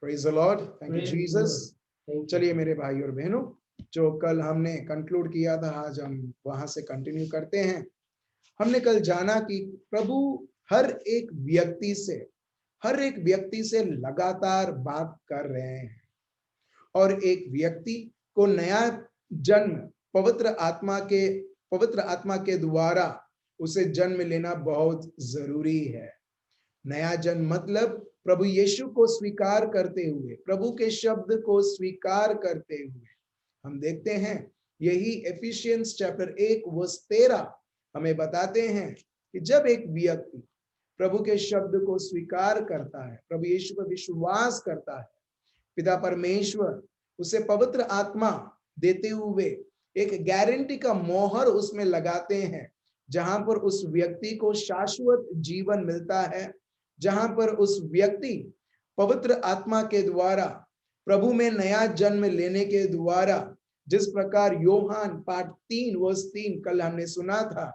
Praise the Lord, thank you Jesus. चलिए मेरे भाई और बहनों, जो कल हमने कंक्लूड किया था, आज हम वहां से कंटिन्यू करते हैं। हमने कल जाना कि प्रभु हर एक व्यक्ति से लगातार बात कर रहे हैं और एक व्यक्ति को नया जन्म पवित्र आत्मा के द्वारा उसे जन्म लेना बहुत जरूरी है। नया जन्म मतलब प्रभु यीशु को स्वीकार करते हुए, प्रभु के शब्द को स्वीकार करते हुए। हम देखते हैं यही एफिशियंस चैप्टर 1 वर्स 13 हमें बताते हैं कि जब एक व्यक्ति प्रभु के शब्द को स्वीकार करता है, प्रभु यीशु पर विश्वास करता है, पिता परमेश्वर उसे पवित्र आत्मा देते हुए एक गारंटी का मोहर उसमें लगाते हैं, जहां पर उस व्यक्ति को शाश्वत जीवन मिलता है, जहां पर उस व्यक्ति पवित्र आत्मा के द्वारा प्रभु में नया जन्म लेने के द्वारा, जिस प्रकार यूहन्ना पाठ 3 वर्स 3 कल हमने सुना था,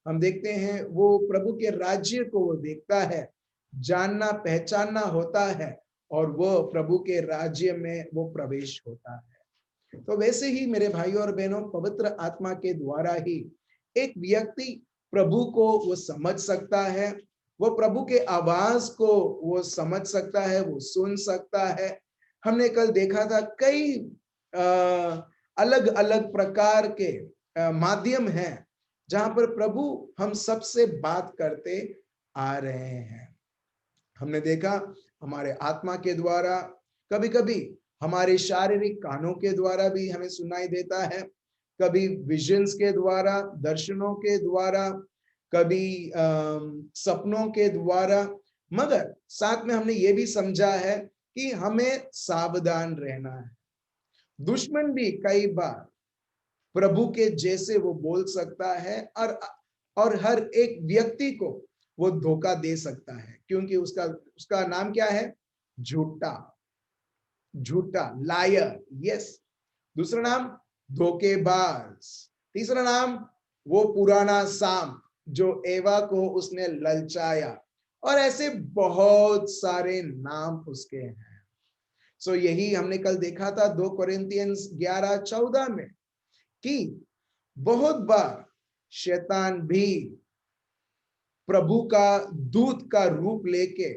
हम देखते हैं वो प्रभु के राज्य को वो देखता है, जानना पहचानना होता है और वो प्रभु के राज्य में वो प्रवेश होता है। तो वैसे ही मेरे भाइयों और बहनों, पवित्र आत्मा के द्वारा ही एक व्यक्ति प्रभु को वो समझ सकता है, वो प्रभु के आवाज को वो समझ सकता है, वो सुन सकता है। हमने कल देखा था कई अलग अलग प्रकार के माध्यम हैं जहां पर प्रभु हम सबसे बात करते आ रहे हैं। हमने देखा हमारे आत्मा के द्वारा, कभी कभी हमारे शारीरिक कानों के द्वारा भी हमें सुनाई देता है, कभी विजन्स के द्वारा, दर्शनों के द्वारा, कभी सपनों के द्वारा। मगर साथ में हमने ये भी समझा है कि हमें सावधान रहना है। दुश्मन भी कई बार प्रभु के जैसे वो बोल सकता है और हर एक व्यक्ति को वो धोखा दे सकता है, क्योंकि उसका नाम क्या है? झूठा लायर। यस। दूसरा नाम धोखेबाज। तीसरा नाम वो पुराना सांप जो एवा को उसने ललचाया, और ऐसे बहुत सारे नाम उसके हैं। सो यही हमने कल देखा था 2 कोरिन्थियंस 11:14 में कि बहुत बार शैतान भी प्रभु का दूत का रूप लेके,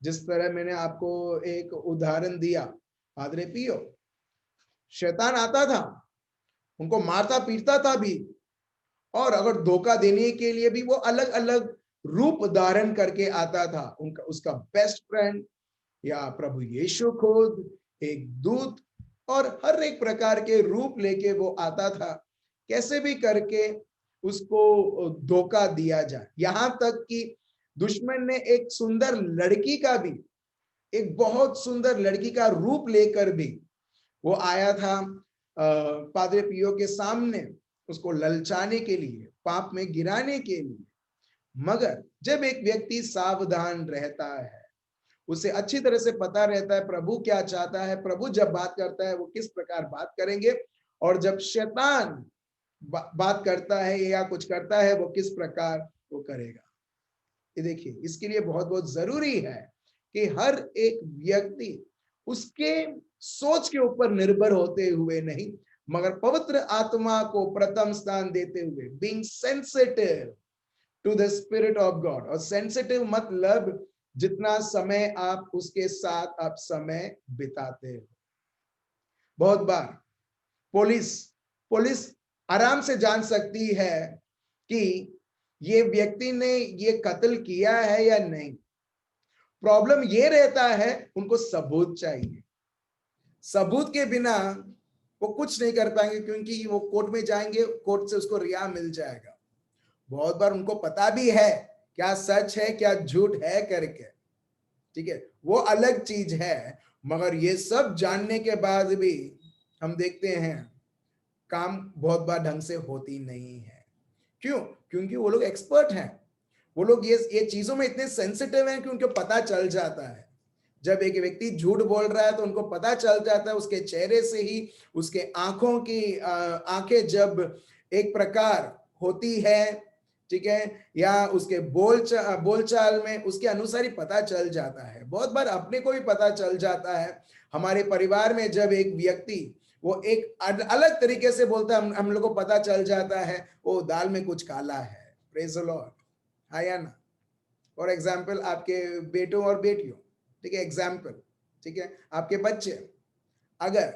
जिस तरह मैंने आपको एक उदाहरण दिया, पादरे पियो, शैतान आता था, उनको मारता पीटता था भी, और अगर धोखा देने के लिए भी वो अलग अलग रूप धारण करके आता था। उसका बेस्ट फ्रेंड या प्रभु यीशु खुद, एक दूत, और हर एक प्रकार के रूप लेके वो आता था, कैसे भी करके उसको धोखा दिया जाए। यहां तक कि दुश्मन ने एक सुंदर लड़की का भी, एक बहुत सुंदर लड़की का रूप लेकर भी वो आया था पादरे पियो के सामने, उसको ललचाने के लिए, पाप में गिराने के लिए। मगर जब एक व्यक्ति सावधान रहता है, उसे अच्छी तरह से पता रहता है प्रभु क्या चाहता है, प्रभु जब बात करता है वो किस प्रकार बात करेंगे, और जब शैतान बात करता है या कुछ करता है वो किस प्रकार वो करेगा। ये देखिए, इसके लिए बहुत बहुत जरूरी है कि हर एक व्यक्ति उसके सोच के ऊपर निर्भर होते हुए नहीं, मगर पवित्र आत्मा को प्रथम स्थान देते हुए, being sensitive to the spirit of God. और सेंसिटिव मतलब जितना समय आप उसके साथ आप समय बिताते हो। बहुत बार पुलिस आराम से जान सकती है कि ये व्यक्ति ने ये कत्ल किया है या नहीं। प्रॉब्लम ये रहता है उनको सबूत चाहिए, सबूत के बिना वो कुछ नहीं कर पाएंगे, क्योंकि वो कोर्ट में जाएंगे, कोर्ट से उसको रिहा मिल जाएगा। बहुत बार उनको पता भी है क्या सच है क्या झूठ है करके, ठीक है, वो अलग चीज है। मगर ये सब जानने के बाद भी हम देखते हैं काम बहुत बार ढंग से होती नहीं है। क्यों? क्योंकि वो लोग एक्सपर्ट हैं, वो लोग ये चीजों में इतने सेंसिटिव हैं कि उनको पता चल जाता है। जब एक व्यक्ति झूठ बोल रहा है तो उनको पता चल जाता है, उसके चेहरे से ही, उसके आंखों की आंखें जब एक प्रकार होती है, ठीक है, या उसके बोलचाल में उसके अनुसार ही पता चल जाता है। बहुत बार अपने को भी पता चल जाता है। हमारे परिवार में जब एक व्यक्ति वो एक अलग तरीके से बोलता है, हम लोग को पता चल जाता है वो दाल में कुछ काला है। प्रेज द लॉर्ड, हाँ या ना। फॉर एग्जाम्पल आपके बेटों और बेटियों, ठीक है, एग्जाम्पल, ठीक है, आपके बच्चे अगर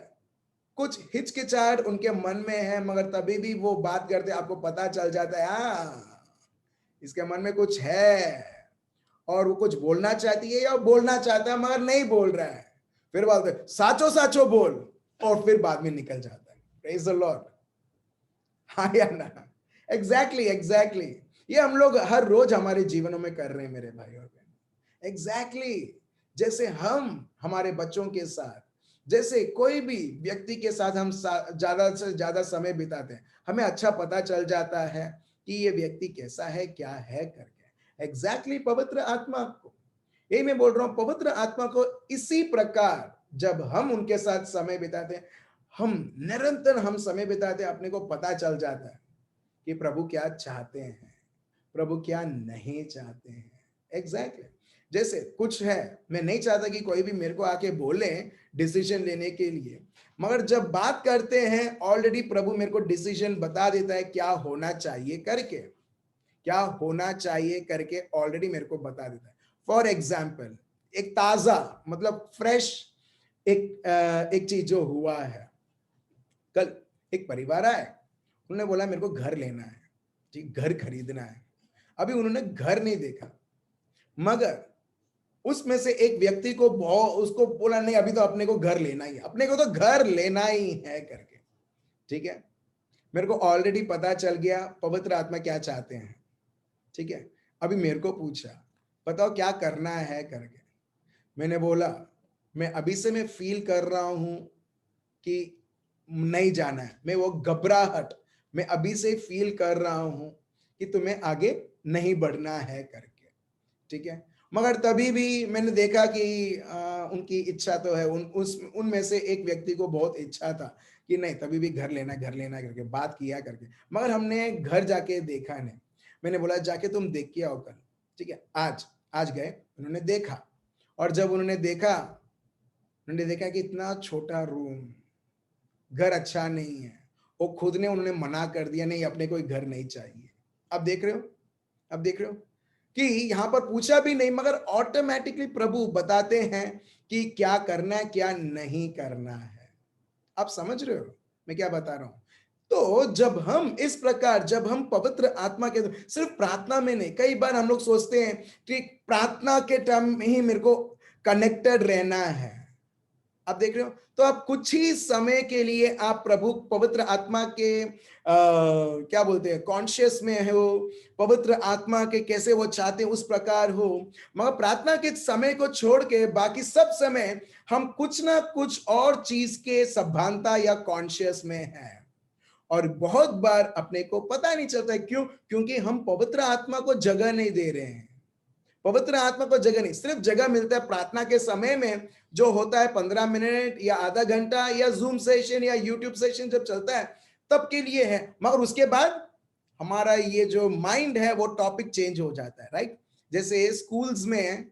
कुछ हिचकिचाहट उनके मन में है मगर तभी भी वो बात करते, आपको पता चल जाता है हाँ इसके मन में कुछ है और वो कुछ बोलना चाहती है या बोलना चाहता है मगर नहीं बोल रहा है, फिर बोलते साचो साचो बोल, और फिर बाद में निकल जाता है। प्रेज द लॉर्ड, हाँ या ना। एग्जैक्टली एग्जैक्टली, ये हम लोग हर रोज हमारे जीवनों में कर रहे हैं मेरे भाई और बहन। एग्जैक्टली, जैसे हम हमारे बच्चों के साथ, जैसे कोई भी व्यक्ति के साथ हम ज्यादा से ज्यादा समय बिताते हैं, हमें अच्छा पता चल जाता है कि ये व्यक्ति कैसा है क्या है करके। एग्जैक्टली, पवित्र आत्मा को, यही मैं बोल रहा हूं, पवित्र आत्मा को इसी प्रकार जब हम उनके साथ समय बिताते हैं, हम निरंतर हम समय बिताते हैं, अपने को पता चल जाता है कि प्रभु क्या चाहते हैं, प्रभु क्या नहीं चाहते हैं। एग्जैक्टली, जैसे कुछ है, मैं नहीं चाहता कि कोई भी मेरे को आके बोले डिसीजन लेने के लिए, मगर जब बात करते हैं ऑलरेडी प्रभु मेरे को डिसीजन बता देता है क्या होना चाहिए करके, क्या होना चाहिए करके ऑलरेडी मेरे को बता देता है। फॉर एग्जाम्पल, एक ताजा मतलब फ्रेश एक चीज जो हुआ है, कल एक परिवार आए, उन्होंने बोला मेरे को घर लेना है, ठीक, घर खरीदना है। अभी उन्होंने घर नहीं देखा, मगर उसमें से एक व्यक्ति को उसको बोला नहीं अभी तो अपने को घर लेना ही है, अपने को तो घर लेना ही है करके, ठीक है। मेरे को ऑलरेडी पता चल गया पवित्र आत्मा क्या चाहते हैं, ठीक है। अभी मेरे को पूछा बताओ क्या करना है करके, मैंने बोला मैं अभी से मैं फील कर रहा हूं कि नहीं जाना है, मैं वो घबराहट मैं अभी से फील कर रहा हूं कि तुम्हें आगे नहीं बढ़ना है करके, ठीक है। मगर तभी भी मैंने देखा कि उनकी इच्छा तो है, उनमें से एक व्यक्ति को बहुत इच्छा था कि नहीं तभी भी घर लेना करके बात किया करके, मगर हमने घर जाके देखा नहीं। मैंने बोला जाके तुम देख के आओ कल, ठीक है। आज आज गए, उन्होंने देखा, और जब उन्होंने देखा कि इतना छोटा रूम, घर अच्छा नहीं है, वो खुद ने उन्होंने मना कर दिया नहीं अपने कोई घर नहीं चाहिए। अब देख रहे हो, अब देख रहे हो कि यहां पर पूछा भी नहीं मगर ऑटोमेटिकली प्रभु बताते हैं कि क्या करना है क्या नहीं करना है। आप समझ रहे हो मैं क्या बता रहा हूं। तो जब हम इस प्रकार, जब हम पवित्र आत्मा के, सिर्फ प्रार्थना में नहीं, कई बार हम लोग सोचते हैं कि प्रार्थना के टाइम में ही मेरे को कनेक्टेड रहना है। आप देख रहे हो, तो आप कुछ ही समय के लिए आप प्रभु पवित्र आत्मा के क्या बोलते हैं कॉन्शियस में हो, पवित्र आत्मा के कैसे वो चाहते हैं उस प्रकार हो, मगर प्रार्थना के समय को छोड़ के बाकी सब समय हम कुछ ना कुछ और चीज के सभानता या कॉन्शियस में है, और बहुत बार अपने को पता नहीं चलता है क्यों, क्योंकि हम पवित्र आत्मा को जगह नहीं दे रहे हैं। पवित्र आत्मा को जगह नहीं, सिर्फ जगह मिलता है प्रार्थना के समय में जो होता है 15 मिनट या आधा घंटा या जूम सेशन या यूट्यूब सेशन जब चलता है तब के लिए है, मगर उसके बाद हमारा ये जो माइंड है वो टॉपिक चेंज हो जाता है, राइट। जैसे स्कूल्स में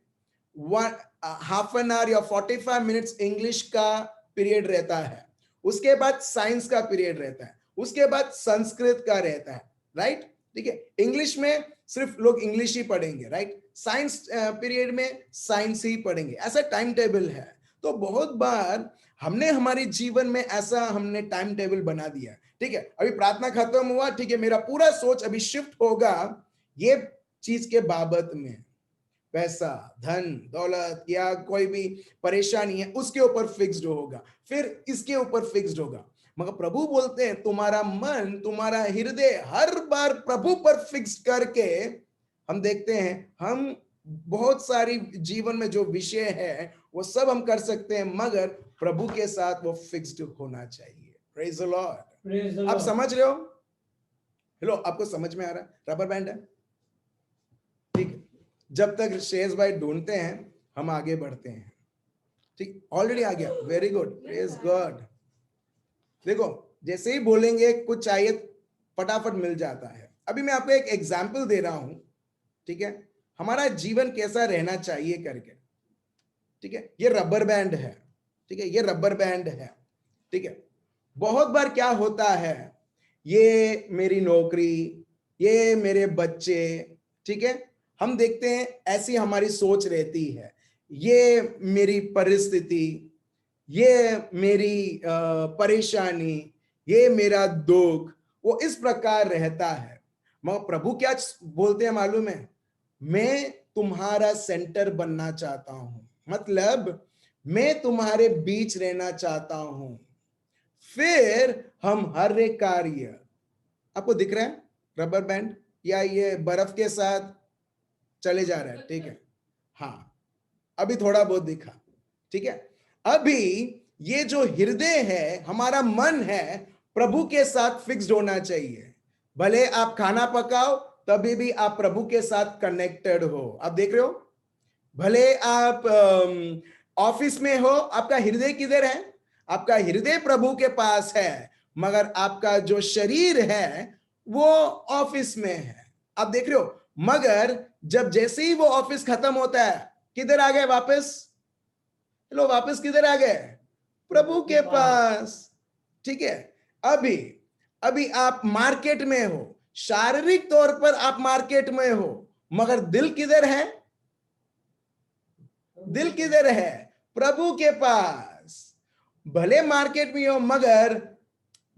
हाफ एन आवर या 45 मिनट्स इंग्लिश का पीरियड रहता है, उसके बाद साइंस का पीरियड रहता है, उसके बाद संस्कृत का रहता है, राइट, ठीक है। इंग्लिश में सिर्फ लोग इंग्लिश ही पढ़ेंगे, राइट, साइंस पीरियड में साइंस ही पढ़ेंगे, ऐसा टाइम टेबल है। तो बहुत बार हमने हमारे जीवन में ऐसा हमने टाइम टेबल बना दिया, ठीक है। अभी प्रार्थना खत्म हुआ, ठीक है, मेरा पूरा सोच अभी शिफ्ट होगा ये चीज के बाबत में, पैसा धन दौलत या कोई भी परेशानी है उसके ऊपर फिक्स्ड होगा, फिर इसके ऊपर फिक्स्ड होगा। मगर प्रभु बोलते हैं तुम्हारा मन तुम्हारा हृदय हर बार प्रभु पर फिक्स करके, हम देखते हैं हम बहुत सारी जीवन में जो विषय है वो सब हम कर सकते हैं, मगर प्रभु के साथ वो फिक्स्ड होना चाहिए। Praise the Lord. आप समझ रहे हो? हेलो, आपको समझ में आ रहा है? रबर बैंड है, ठीक है। जब तक शेष भाई ढूंढते हैं हम आगे बढ़ते हैं, ठीक, ऑलरेडी आ गया, वेरी गुड, प्रेज गॉड। देखो जैसे ही बोलेंगे कुछ चाहिए फटाफट मिल जाता है, अभी मैं आपको एक एग्जाम्पल दे रहा हूं, ठीक है, हमारा जीवन कैसा रहना चाहिए करके। ठीक है, ये रबर बैंड है, ठीक है, ये रबर बैंड है, ठीक है। बहुत बार क्या होता है, ये मेरी नौकरी, ये मेरे बच्चे, ठीक है, हम देखते हैं ऐसी हमारी सोच रहती है, ये मेरी परिस्थिति, ये मेरी परेशानी, ये मेरा दुख, वो इस प्रकार रहता है। मगर प्रभु क्या बोलते हैं मालूम है, मैं तुम्हारा सेंटर बनना चाहता हूं, मतलब मैं तुम्हारे बीच रहना चाहता हूं। फिर हम हर एक कार्य, आपको दिख रहा है रबर बैंड, या ये बर्फ के साथ चले जा रहा है, ठीक है, हाँ, अभी थोड़ा बहुत दिखा, ठीक है। अभी ये जो हृदय है, हमारा मन है, प्रभु के साथ फिक्स्ड होना चाहिए। भले आप खाना पकाओ, तभी भी आप प्रभु के साथ कनेक्टेड हो। आप देख रहे हो, भले आप ऑफिस में हो, आपका हृदय किधर है? आपका हृदय प्रभु के पास है, मगर आपका जो शरीर है वो ऑफिस में है। आप देख रहे हो, मगर जब जैसे ही वो ऑफिस खत्म होता है, किधर आ गए वापस? लो, वापस किधर आ गए? प्रभु के पास, ठीक है। अभी अभी आप मार्केट में हो, शारीरिक तौर पर आप मार्केट में हो, मगर दिल किधर है? दिल किधर है? प्रभु के पास। भले मार्केट में हो, मगर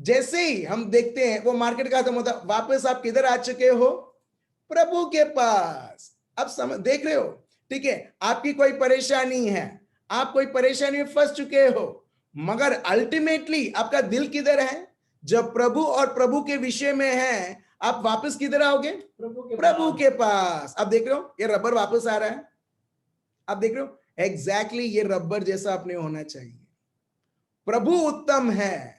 जैसे ही हम देखते हैं वो मार्केट खत्म होता, वापस आप किधर आ चुके हो? प्रभु के पास। अब समझ देख रहे हो, ठीक है। आपकी कोई परेशानी है, आप कोई परेशानी में फंस चुके हो, मगर अल्टीमेटली आपका दिल किधर है? जब प्रभु और प्रभु के विषय में है, आप वापस किधर आओगे? प्रभु के पास। अब देख रहे हो, ये रबर वापस आ रहा है। आप देख रहे हो, एग्जैक्टली ये रबर जैसा अपने होना चाहिए। प्रभु उत्तम है।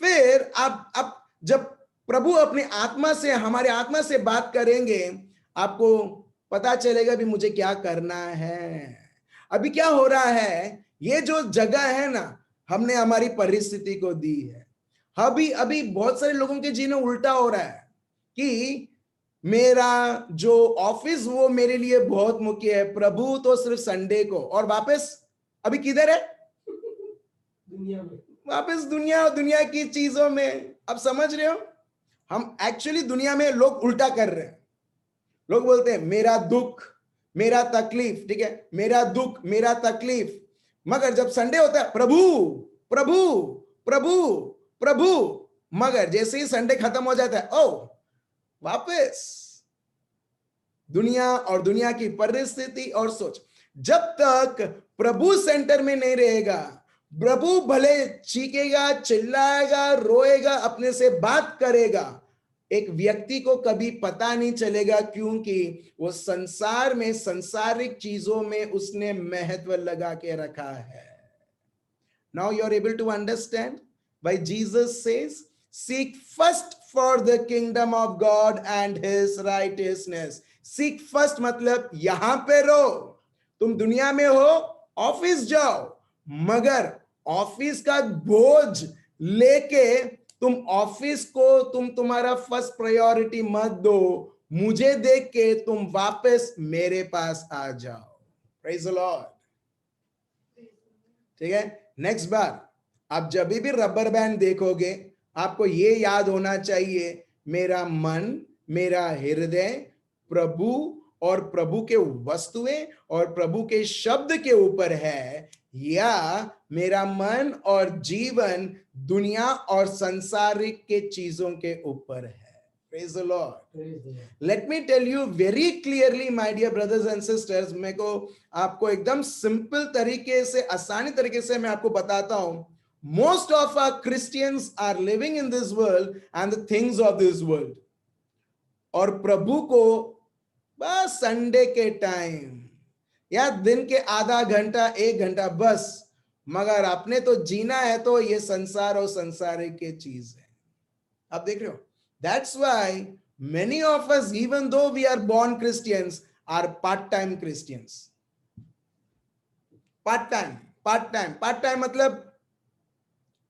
फिर आप जब प्रभु अपनी आत्मा से, हमारे आत्मा से बात करेंगे, आपको पता चलेगा भी मुझे क्या करना है। अभी क्या हो रहा है, ये जो जगह है ना, हमने हमारी परिस्थिति को दी है। अभी अभी बहुत सारे लोगों के जीवन उल्टा हो रहा है कि मेरा जो ऑफिस वो मेरे लिए बहुत मुख्य है, प्रभु तो सिर्फ संडे को, और वापस अभी किधर है? दुनिया में, वापस दुनिया, दुनिया की चीजों में। अब समझ रहे हो, हम एक्चुअली दुनिया में लोग उल्टा कर रहे हैं। लोग बोलते हैं मेरा दुख, मेरा तकलीफ, ठीक है, मेरा दुख, मेरा तकलीफ, मगर जब संडे होता है, प्रभु प्रभु प्रभु प्रभु, मगर जैसे ही संडे खत्म हो जाता है, ओ वापस दुनिया और दुनिया की परिस्थिति और सोच। जब तक प्रभु सेंटर में नहीं रहेगा, प्रभु भले चीखेगा, चिल्लाएगा, रोएगा, अपने से बात करेगा, एक व्यक्ति को कभी पता नहीं चलेगा, क्योंकि वो संसार में, संसारिक चीजों में उसने महत्व लगा के रखा है। Now you are able to understand why Jesus says, seek first for the kingdom of God and his righteousness. Seek first मतलब यहां पे रहो। तुम दुनिया में हो, ऑफिस जाओ, मगर ऑफिस का बोझ लेके तुम ऑफिस को तुम तुम्हारा फर्स्ट प्रायोरिटी मत दो। मुझे देख के तुम वापस मेरे पास आ जाओ। Praise the Lord. ठीक है, नेक्स्ट बार आप जब भी रबर बैंड देखोगे, आपको ये याद होना चाहिए, मेरा मन, मेरा हृदय प्रभु और प्रभु के वस्तुएं और प्रभु के शब्द के ऊपर है, या मेरा मन और जीवन दुनिया और संसारिक के चीजों के ऊपर है। Praise the Lord. Let me tell you very clearly, my dear brothers and sisters, मैं को आपको एकदम सिंपल तरीके से, आसानी तरीके से मैं आपको बताता हूं। Most of our Christians are living in this world and the things of this world. और प्रभु को बस संडे के टाइम या दिन के आधा घंटा, एक घंटा बस, मगर आपने तो जीना है तो ये संसार और संसारिक के चीज है। आप देख रहे हो, that's why many of us, even though we are born Christians, are part-time Christians. part-time मतलब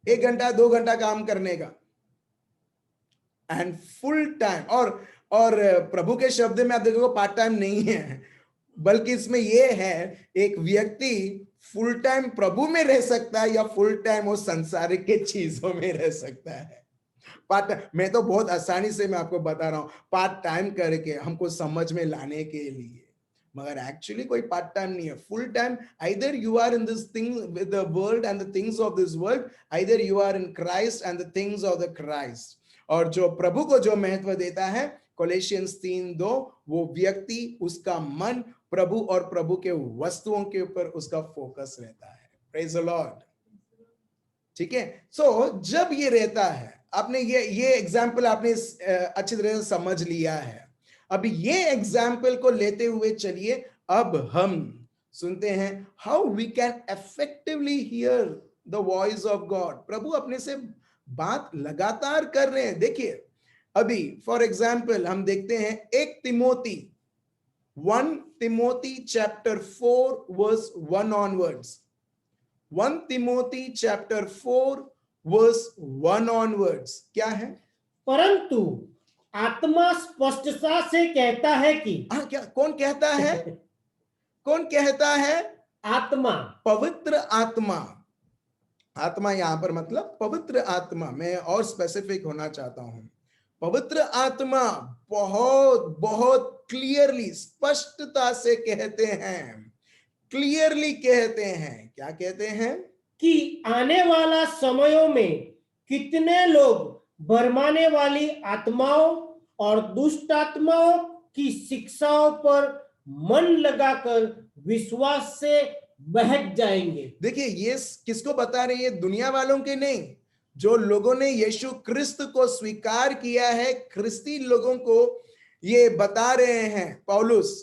1 घंटा 2 घंटा काम करने का, एंड फुल टाइम। और और प्रभु के शब्द में आप देखोगे पार्ट टाइम नहीं है, बल्कि इसमें यह है एक व्यक्ति फुल टाइम प्रभु में रह सकता है या फुल टाइम वो संसारिक के चीजों में रह सकता है। पार्ट, मैं तो बहुत आसानी से मैं आपको बता रहा हूं पार्ट टाइम करके हमको समझ में लाने के लिए, मगर एक्चुअली कोई पार्ट टाइम नहीं है, full time. Either you are in this thing with the world and the things of this world, either you are in Christ and the things of the Christ. और जो प्रभु को जो महत्व देता है, कोलोसियंस 3:2, वो व्यक्ति उसका मन प्रभु और प्रभु के वस्तुओं के ऊपर उसका फोकस रहता है। Praise the Lord. ठीक है, सो जब ये रहता है, आपने ये एग्जाम्पल आपने अच्छी तरह से समझ लिया है। अब ये एग्जाम्पल को लेते हुए चलिए अब हम सुनते हैं how we can effectively hear the voice of God. प्रभु अपने से बात लगातार कर रहे हैं। देखिए अभी फॉर एग्जाम्पल हम देखते हैं 1 Timothy chapter 4 verse 1 onwards. 1 Timothy chapter 4 verse 1 onwards क्या है? परंतु आत्मा स्पष्टता से कहता है कि, क्या कौन कहता है? कौन कहता है? आत्मा, पवित्र आत्मा। आत्मा यहां पर मतलब पवित्र आत्मा। मैं और स्पेसिफिक होना चाहता हूं। पवित्र आत्मा बहुत बहुत क्लियरली, स्पष्टता से कहते हैं, क्लियरली कहते हैं। क्या कहते हैं? कि आने वाला समयों में कितने लोग भरमाने वाली आत्माओं और दुष्ट आत्माओं की शिक्षाओं पर मन लगाकर विश्वास से बहक जाएंगे। देखिए ये किसको बता रहे हैं? दुनिया वालों के नहीं, जो लोगों ने यीशु क्रिस्त को स्वीकार किया है, ख्रिस्ती लोगों को ये बता रहे हैं। पौलुस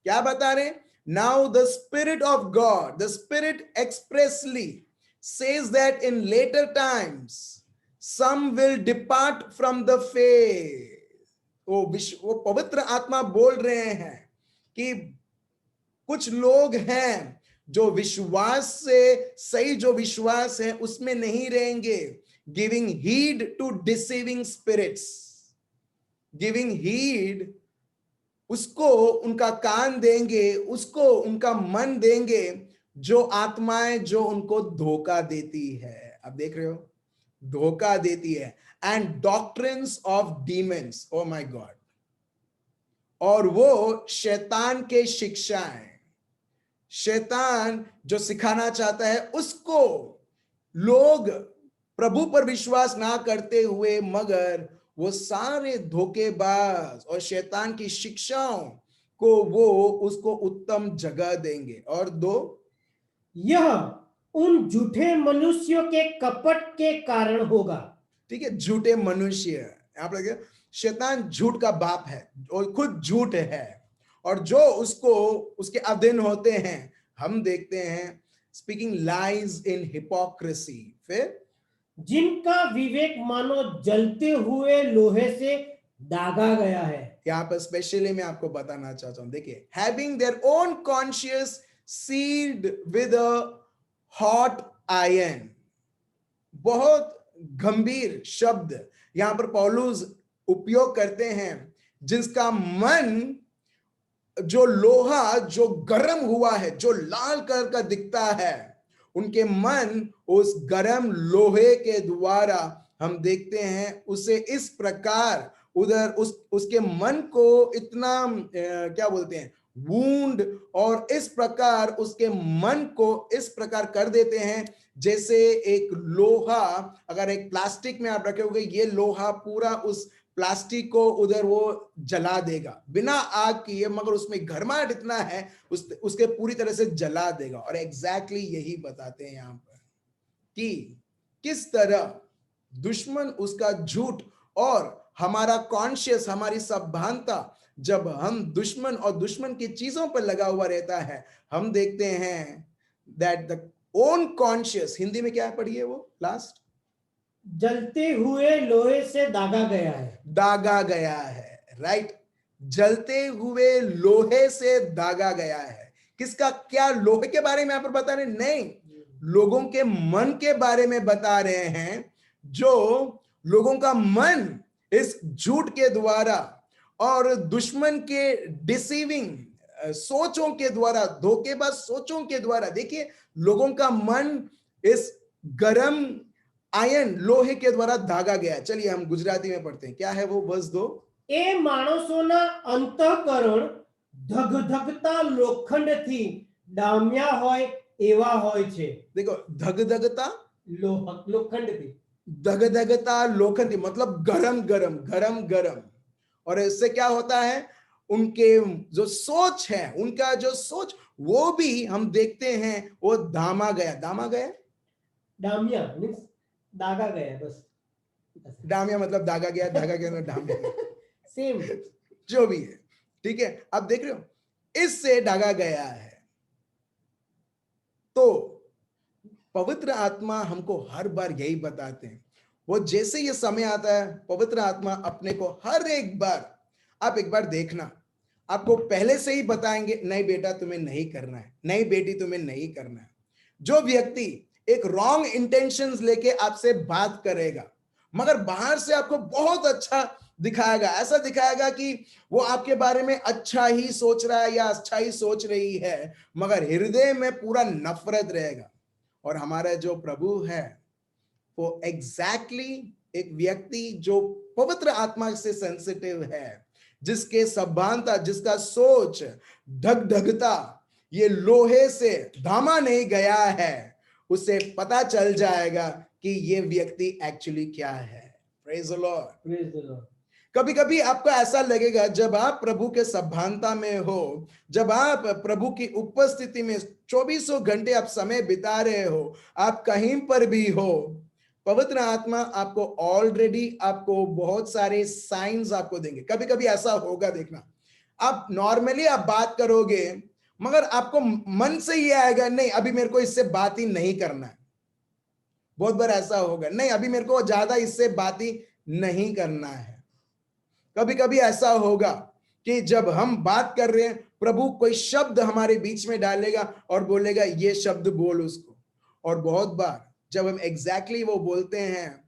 क्या बता रहे हैं? Now the Spirit of God, the Spirit expressly says that in later times some will depart from the faith. वो पवित्र आत्मा बोल रहे हैं कि कुछ लोग हैं जो विश्वास से, सही जो विश्वास है उसमें नहीं रहेंगे। Giving heed to deceiving spirits, giving heed, उसको उनका कान देंगे, उसको उनका मन देंगे जो आत्माएं जो उनको धोखा देती है। अब देख रहे हो, धोखा देती है। And doctrines of demons, oh my God, और वो शैतान के शिक्षाएं, शैतान जो सिखाना चाहता है उसको लोग प्रभु पर विश्वास ना करते हुए, मगर वो सारे धोखेबाज और शैतान की शिक्षाओं को वो उसको उत्तम जगह देंगे। और 2, यह उन झूठे मनुष्यों के कपट के कारण होगा। ठीक है, झूठे मनुष्य, यहां पर शैतान झूठ का बाप है और खुद झूठ है, और जो उसको उसके अधीन होते हैं, हम देखते हैं स्पीकिंग लाइज इन हिपोक्रेसी। फिर जिनका विवेक मानो जलते हुए लोहे से दागा गया है। यहां पर स्पेशली मैं आपको बताना चाहता हूं, देखिए, having their own conscious sealed with a hot iron. बहुत गंभीर शब्द यहां पर पौलुस उपयोग करते हैं, जिसका मन जो लोहा जो गर्म हुआ है, जो लाल कलर का दिखता है, उनके मन उस गर्म लोहे के द्वारा हम देखते हैं उसे इस प्रकार उधर उसके मन को इतना क्या बोलते हैं, वूंड, और इस प्रकार उसके मन को इस प्रकार कर देते हैं जैसे एक लोहा, अगर एक प्लास्टिक में आप रखे होगे, ये लोहा पूरा उस प्लास्टिक को उधर वो जला देगा बिना आग किए, मगर उसमें गर्माहट इतना है उसके पूरी तरह से जला देगा। और एग्जैक्टली यही बताते हैं यहां पर कि किस तरह दुश्मन उसका झूठ और हमारा कॉन्शियस, हमारी सभ्यता, जब हम दुश्मन और दुश्मन की चीजों पर लगा हुआ रहता है, हम देखते हैं that the own conscious, Hindi में क्या पढ़िए वो लास्ट, जलते हुए लोहे से दागा गया है। दागा गया है, राइट, जलते हुए लोहे से दागा गया है। किसका? क्या लोहे के बारे में यहां पर बता रहे? नहीं, लोगों के मन के बारे में बता रहे हैं, जो लोगों का मन इस झूठ के द्वारा और दुश्मन के डिसीविंग सोचों के द्वारा, धोखेबाज सोचों के द्वारा, देखिए लोगों का मन इस गरम आयन लोहे के द्वारा दागा गया। चलिए हम गुजराती में पढ़ते हैं, क्या है वो वर्स 2। એ માણસોના અંતઃકરણ ધગધગતા લોખંડથી ડામ્યા હોય એવા હોય છે। देखो धगधगता, લોખંડથી धगधगता लोखंडी मतलब गरम गरम गरम गरम। और इससे क्या होता है, उनके जो सोच है, उनका जो सोच वो भी हम देखते हैं वो दामा गया। दामा गया, ડામ્યા मीन्स દાગા ગયા बस। डामिया मतलब दागा गया, दागा गया मतलब डामिया गया, सेम जो भी है, ठीक है। आप देख रहे हो, इससे दागा गया है। तो पवित्र आत्मा हमको हर बार यही बताते हैं, वो जैसे ये समय आता है पवित्र आत्मा अपने को हर एक बार, आप एक बार देखना, आपको पहले से ही बताएंगे नहीं बेटा तुम्हें नहीं करना है, नहीं बेटी तुम्हें नहीं करना है। जो व्यक्ति एक रॉन्ग इंटेंशंस लेके आपसे बात करेगा मगर बाहर से आपको बहुत अच्छा दिखाएगा, ऐसा दिखाएगा कि वो आपके बारे में अच्छा ही सोच रहा है या अच्छा ही सोच रही है, मगर हृदय में पूरा नफरत रहेगा। और हमारा जो प्रभु है वो एग्जैक्टली एक व्यक्ति जो पवित्र आत्मा से सेंसिटिव है, जिसके सभानता, जिसका सोच ढगढगता ये लोहे से धामा नहीं गया है, उसे पता चल जाएगा कि ये व्यक्ति एक्चुअली क्या है। Praise the Lord, praise the Lord. कभी कभी आपको ऐसा लगेगा जब आप प्रभु के सभानता में हो, जब आप प्रभु की उपस्थिति में 24 घंटे आप समय बिता रहे हो, आप कहीं पर भी हो, पवित्र आत्मा आपको ऑलरेडी आपको बहुत सारे साइंस आपको देंगे। कभी कभी ऐसा होगा, देखना आप नॉर्मली आप बात करोगे मगर आपको मन से ये आएगा नहीं अभी मेरे को इससे बात ही नहीं करना है। बहुत बार ऐसा होगा, नहीं अभी मेरे को ज्यादा इससे बात ही नहीं करना है। कभी कभी ऐसा होगा कि जब हम बात कर रहे हैं, प्रभु कोई शब्द हमारे बीच में डालेगा और बोलेगा ये शब्द बोल उसको। और बहुत बार जब हम एग्जैक्टली वो बोलते हैं,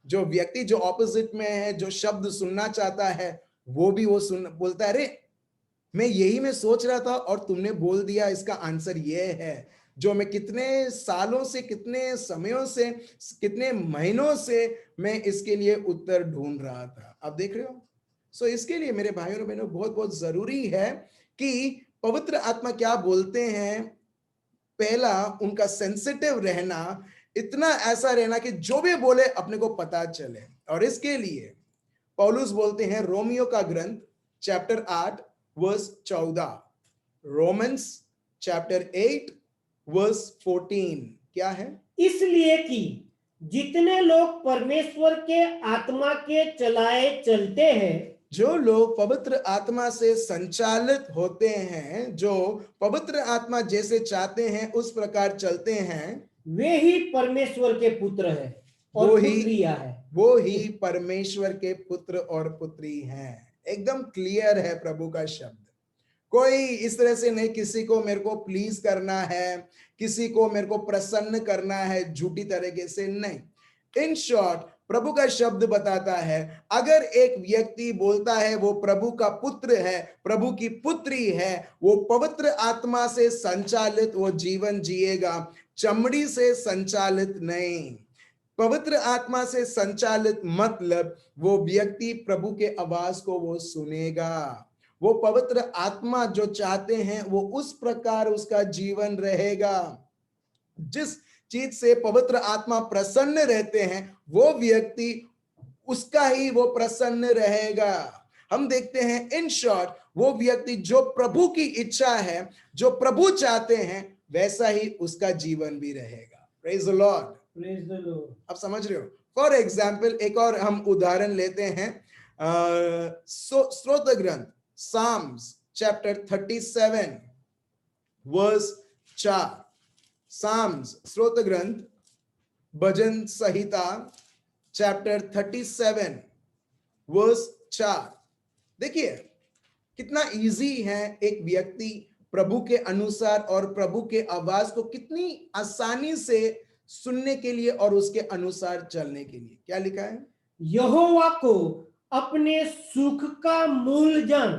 जो व्यक्ति जो ऑपोजिट में है, जो शब्द सुनना चाहता है, वो भी वो सुन बोलता है अरे मैं यही मैं सोच रहा था और तुमने बोल दिया, इसका आंसर ये है जो मैं कितने सालों से, कितने समयों से, कितने महीनों से मैं इसके लिए उत्तर ढूंढ रहा था। आप देख रहे हो। सो इसके लिए मेरे भाइयों और बहनों बहुत बहुत जरूरी है कि पवित्र आत्मा क्या बोलते हैं, पहला उनका सेंसिटिव रहना, इतना ऐसा रहना कि जो भी बोले अपने को पता चले। और इसके लिए पौलुस बोलते हैं रोमियो का ग्रंथ chapter 8 verse 14, Romans chapter 8 verse 14 क्या है, इसलिए कि जितने लोग परमेश्वर के आत्मा के चलाए चलते हैं, जो लोग पवित्र आत्मा से संचालित होते हैं, जो पवित्र आत्मा जैसे चाहते हैं उस प्रकार चलते हैं, वे ही परमेश्वर के पुत्र हैं और पुत्रियां हैं। वो ही परमेश्वर के पुत्र और पुत्री हैं। एकदम क्लियर है प्रभु का शब्द। कोई इस तरह से नहीं किसी को मेरे को प्लीज करना है, किसी को मेरे को प्रसन्न करना है झूठी तरीके से, नहीं। इन शॉर्ट प्रभु का शब्द बताता है अगर एक व्यक्ति बोलता है वो प्रभु का पुत्र है, प्रभु की पुत्री है, वो पवित्र आत्मा से संचालित वो जीवन जिएगा, चमड़ी से संचालित नहीं। पवित्र आत्मा से संचालित मतलब वो व्यक्ति प्रभु के आवाज को वो सुनेगा, वो पवित्र आत्मा जो चाहते हैं वो उस प्रकार उसका जीवन रहेगा। जिस चीज से पवित्र आत्मा प्रसन्न रहते हैं वो व्यक्ति उसका ही वो प्रसन्न रहेगा। हम देखते हैं इन शॉर्ट वो व्यक्ति जो प्रभु की इच्छा है, जो प्रभु चाहते हैं, वैसा ही उसका जीवन भी रहेगा। Praise the Lord, praise the Lord. आप समझ रहे हो। फॉर एग्जाम्पल एक और हम उदाहरण लेते हैं, स्तोत्र ग्रंथ Psalms chapter 37 verse 4, Psalms स्तोत्र ग्रंथ भजन संहिता chapter 37 verse 4। देखिए कितना इजी है एक व्यक्ति प्रभु के अनुसार और प्रभु के आवाज को कितनी आसानी से सुनने के लिए और उसके अनुसार चलने के लिए। क्या लिखा है, यहोवा को अपने सुख का मूल जान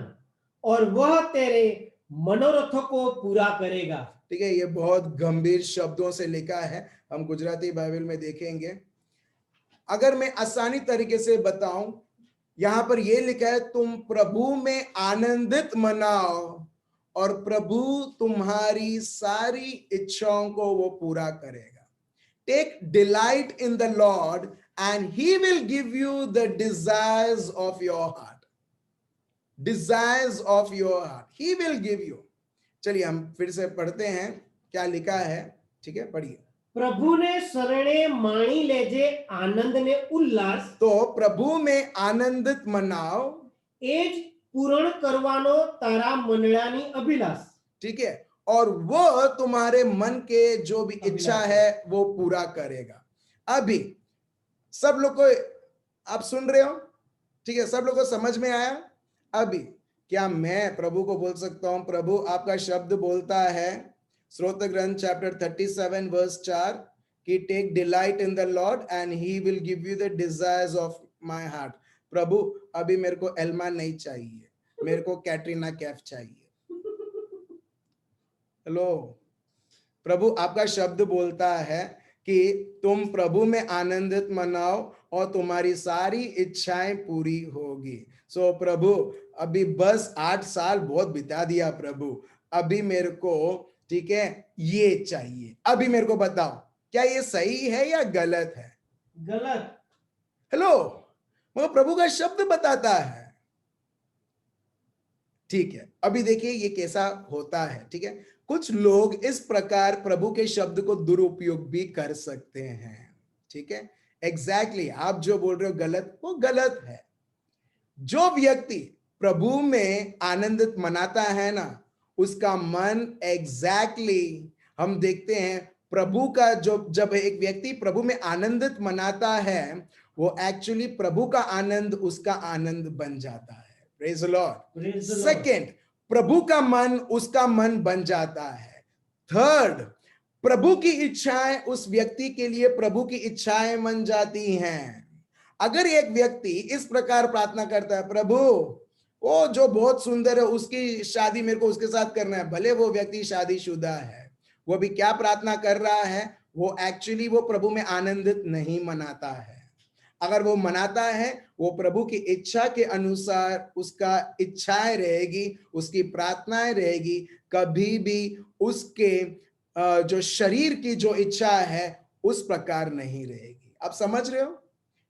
और वह तेरे मनोरथों को पूरा करेगा। ठीक है, ये बहुत गंभीर शब्दों से लिखा है, हम गुजराती बाइबल में देखेंगे। अगर मैं आसानी तरीके से बताऊं, यहां पर यह लिखा है, तुम प्रभु में आनंदित मनाओ और प्रभु तुम्हारी सारी इच्छाओं को वो पूरा करेगा। Take delight in the Lord and he will give you the desires of your heart. Desires of your heart he will give you. चलिए हम फिर से पढ़ते हैं क्या लिखा है। ठीक है, पढ़िए। प्रभु ने शरणे माणी लेजे आनंद ने उल्लास, तो प्रभु में आनंदित मनाओ, एज पूर्ण करवानो तारा मंडळानी अभिलाष। ठीक है, और वो तुम्हारे मन के जो भी इच्छा है वो पूरा करेगा। अभी सब लोग को आप सुन रहे हो? ठीक है, सब लोग को समझ में आया? अभी क्या मैं प्रभु को बोल सकता हूं, प्रभु आपका शब्द बोलता है स्रोत ग्रंथ चैप्टर 37 वर्स 4 कि take delight in the Lord and he will give you the desires of my heart. प्रभु अभी मेरे को एल्मा नहीं चाहिए, मेरे को कैटरीना कैफ चाहिए। हेलो, प्रभु आपका शब्द बोलता है कि तुम प्रभु में आनंदित मनाओ और तुम्हारी सारी इच्छाएं पूरी होगी। सो प्रभु अभी बस 8 साल बहुत बिता दिया प्रभु, अभी मेरे को, ठीक है, ये चाहिए। अभी मेरे को बताओ क्या ये सही है या गलत है? गलत। हेलो, वो प्रभु का शब्द बताता है। ठीक है, अभी देखिए ये कैसा होता है। ठीक है, कुछ लोग इस प्रकार प्रभु के शब्द को दुरुपयोग भी कर सकते हैं। ठीक है, एग्जैक्टली आप जो बोल रहे हो गलत, वो गलत है। जो व्यक्ति प्रभु में आनंदित मनाता है ना, उसका मन एग्जैक्टली हम देखते हैं प्रभु का, जो जब एक व्यक्ति प्रभु में आनंदित मनाता है वो एक्चुअली प्रभु का आनंद उसका आनंद बन जाता है। Praise the Lord. सेकंड, प्रभु का मन उसका मन बन जाता है। थर्ड, प्रभु की इच्छाएं उस व्यक्ति के लिए प्रभु की इच्छाएं बन जाती हैं। अगर एक व्यक्ति इस प्रकार प्रार्थना करता है, प्रभु वो जो बहुत सुंदर है उसकी शादी मेरे को उसके साथ करना है, भले वो व्यक्ति शादीशुदा है, वो भी क्या प्रार्थना कर रहा है, वो एक्चुअली वो प्रभु में आनंदित नहीं मनाता है। अगर वो मनाता है वो प्रभु की इच्छा के अनुसार उसका इच्छाएं रहेगी, उसकी प्रार्थनाएं रहेगी, कभी भी उसके जो शरीर की जो इच्छा है उस प्रकार नहीं रहेगी। आप समझ रहे हो?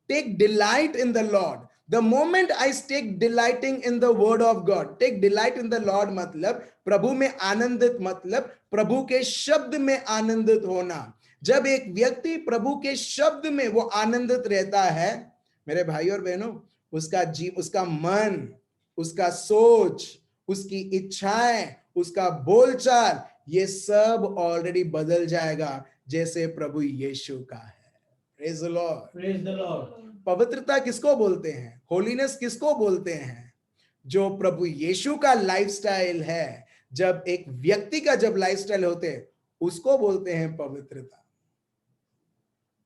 Take delight in the Lord. The moment I take delighting in the word of God, take delight in the Lord मतलब प्रभु में आनंदित, मतलब प्रभु के शब्द में आनंदित होना। जब एक व्यक्ति प्रभु के शब्द में वो आनंदित रहता है, मेरे भाई और बहनों, उसका जीव, उसका मन, उसका सोच, उसकी इच्छाएं, उसका बोलचाल, ये सब ऑलरेडी बदल जाएगा जैसे प्रभु यीशु का है। Praise the Lord. Praise the Lord. पवित्रता किसको बोलते हैं? होलीनेस किसको बोलते हैं? जो प्रभु यीशु का लाइफस्टाइल है, जब एक व्यक्ति का जब लाइफस्टाइल होते हैं उसको बोलते हैं पवित्रता।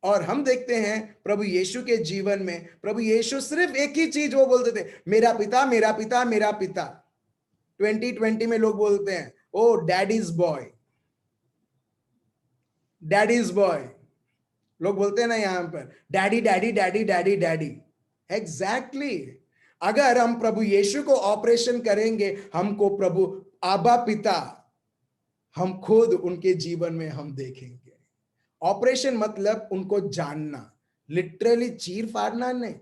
और हम देखते हैं प्रभु यीशु के जीवन में, प्रभु यीशु सिर्फ एक ही चीज वो बोलते थे, मेरा पिता मेरा पिता मेरा पिता। 2020 में लोग बोलते हैं ओ डैडीज बॉय, डैडीज बॉय, लोग बोलते हैं ना यहां पर daddy daddy daddy daddy daddy. Exactly, अगर हम प्रभु यीशु को ऑपरेशन करेंगे, हमको प्रभु आबा पिता हम खुद उनके जीवन में हम देखेंगे। ऑपरेशन मतलब उनको जानना, लिटरली चीर फाड़ना नहीं,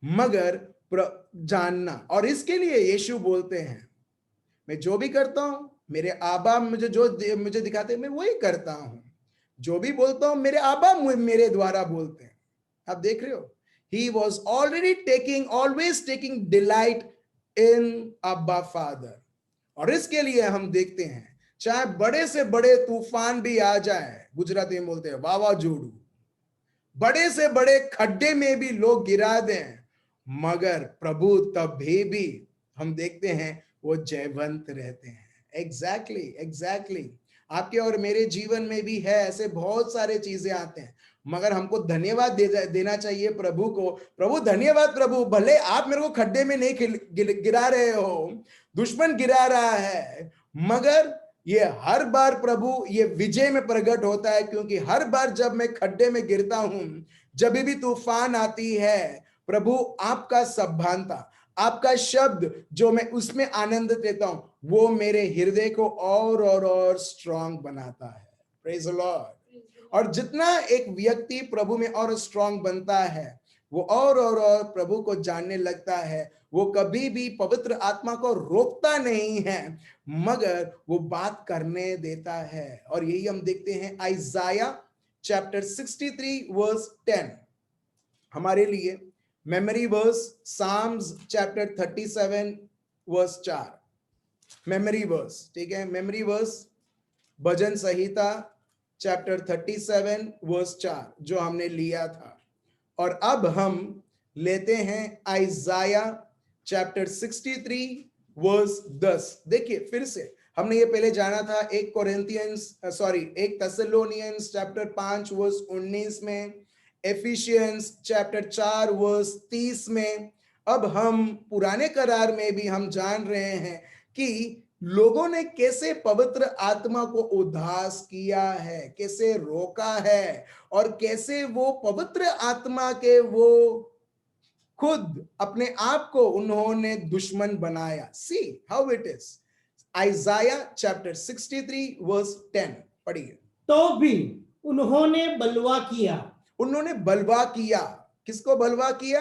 मगर जानना। और इसके लिए यीशु बोलते हैं मैं जो भी करता हूं मेरे आबा मुझे जो मुझे दिखाते हैं मैं वही करता हूं, जो भी बोलता हूं मेरे आबा मेरे द्वारा बोलते हैं। आप देख रहे हो, he was already always taking delight in Abba Father। और इसके लिए हम देखते हैं चाहे बड़े से बड़े तूफान भी आ जाए, गुजराती में बोलते हैं वावाजोडू, बड़े से बड़े खड्डे में भी लोग गिरा दें, मगर प्रभु तभी भी हम देखते हैं वो जयवंत रहते हैं। एग्जैक्टली, आपके और मेरे जीवन में भी है, ऐसे बहुत सारे चीजें आते हैं, मगर हमको धन्यवाद देना चाहिए प्रभु को। प्रभु धन्यवाद प्रभु, भले आप मेरे को खड्डे में नहीं गिरा रहे हो, दुश्मन गिरा रहा है, मगर ये हर बार प्रभु ये विजय में प्रकट होता है, क्योंकि हर बार जब मैं खड्डे में गिरता हूं, जब भी तूफान आती है, प्रभु आपका सभानता, आपका शब्द जो मैं उसमें आनंद लेता हूं, वो मेरे हृदय को और स्ट्रांग बनाता है। Praise the Lord. और जितना एक व्यक्ति प्रभु में और स्ट्रांग बनता है, वो और प्रभु को जानने लगता है, वो कभी भी पवित्र आत्मा को रोकता नहीं है, मगर वो बात करने देता है। और यही हम देखते हैं आइजाया चैप्टर 63 वर्स 10 हमारे लिए memory verse, Psalms chapter 37 verse 4 memory verse, ठीक है, मेमोरी वर्स भजन संहिता चैप्टर 37 वर्स 4 जो हमने लिया था। और अब हम लेते हैं आइजाया चैप्टर 63 वर्स 10। देखिए फिर से, हमने ये पहले जाना था 1 थेस्सलोनियंस चैप्टर 5 वर्स 19 में, एफिशियंस चैप्टर 4 वर्स 30 में। अब हम पुराने करार में भी हम जान रहे हैं कि लोगों ने कैसे पवित्र आत्मा को उदास किया है, कैसे रोका है, और कैसे वो पवित्र आत्मा के वो खुद अपने आप को उन्होंने दुश्मन बनाया। See how it is. Isaiah chapter 63 verse 10 पढ़िए। तो भी उन्होंने बलवा किया। उन्होंने बलवा किया। किसको बलवा किया?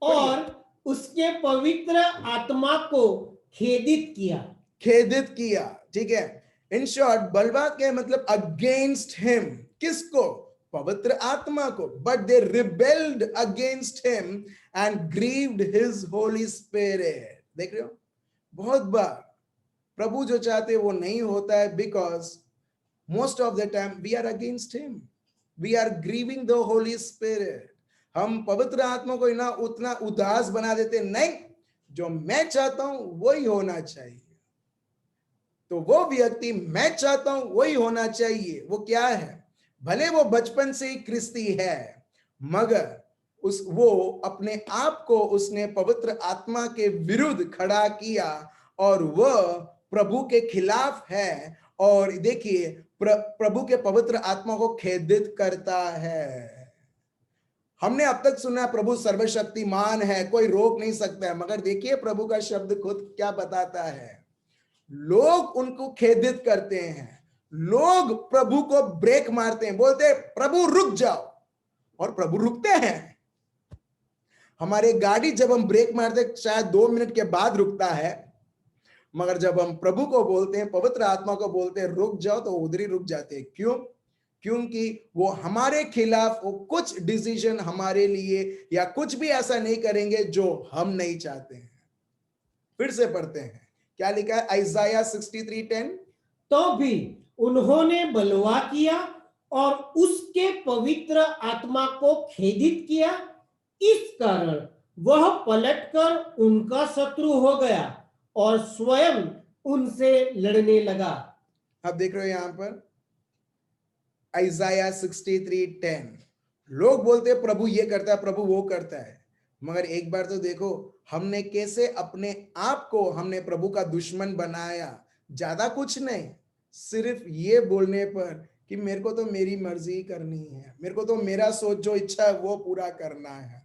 और उसके पवित्र आत्मा को खेदित किया। खेदित किया, ठीक है। इन शॉर्ट, बलवा के मतलब अगेंस्ट हिम। किसको? पवित्र आत्मा को। But they rebelled against him and grieved his Holi spirit. देख रहे हो, बहुत बार प्रभु जो चाहते वो नहीं होता है, because most of the time we are against him, we are grieving the Holy Spirit. हम पवित्र आत्मा को ना उतना उदास बना देते, नहीं, जो मैं चाहता हूं वही होना चाहिए। तो वो व्यक्ति मैं चाहता हूं वही होना चाहिए, वो क्या है? भले वो बचपन से ही क्रिस्ती है, मगर वो अपने आप को उसने पवित्र आत्मा के विरुद्ध खड़ा किया, और वह प्रभु के खिलाफ है। और देखिए, प्रभु के पवित्र आत्मा को खेदित करता है। हमने अब तक सुना प्रभु सर्वशक्तिमान है, कोई रोक नहीं सकता है, मगर देखिए प्रभु का शब्द खुद क्या बताता है। लोग उनको खेदित करते हैं, लोग प्रभु को ब्रेक मारते हैं, बोलते हैं प्रभु रुक जाओ, और प्रभु रुकते हैं। हमारे गाड़ी जब हम ब्रेक मारते शायद 2 मिनट के बाद रुकता है, मगर जब हम प्रभु को बोलते हैं, पवित्र आत्मा को बोलते हैं रुक जाओ, तो उधर ही रुक जाते हैं। क्यों? क्योंकि वो हमारे खिलाफ वो कुछ डिसीजन हमारे लिए या कुछ भी ऐसा नहीं करेंगे जो हम नहीं चाहते हैं। फिर से पढ़ते हैं, क्या लिखा है आइजाया 63:10। तो भी उन्होंने बलवा किया और उसके पवित्र आत्मा को खेदित किया, इस कारण वह पलटकर उनका शत्रु हो गया और स्वयं उनसे लड़ने लगा। अब देख रहे हो यहां पर आइजाया 63:10। लोग बोलते हैं प्रभु ये करता है, प्रभु वो करता है, मगर एक बार तो देखो हमने कैसे अपने आप को हमने प्रभु का दुश्मन बनाया। ज्यादा कुछ नहीं, सिर्फ ये बोलने पर कि मेरे को तो मेरी मर्जी करनी है, मेरे को तो मेरा सोच जो इच्छा है वो पूरा करना है।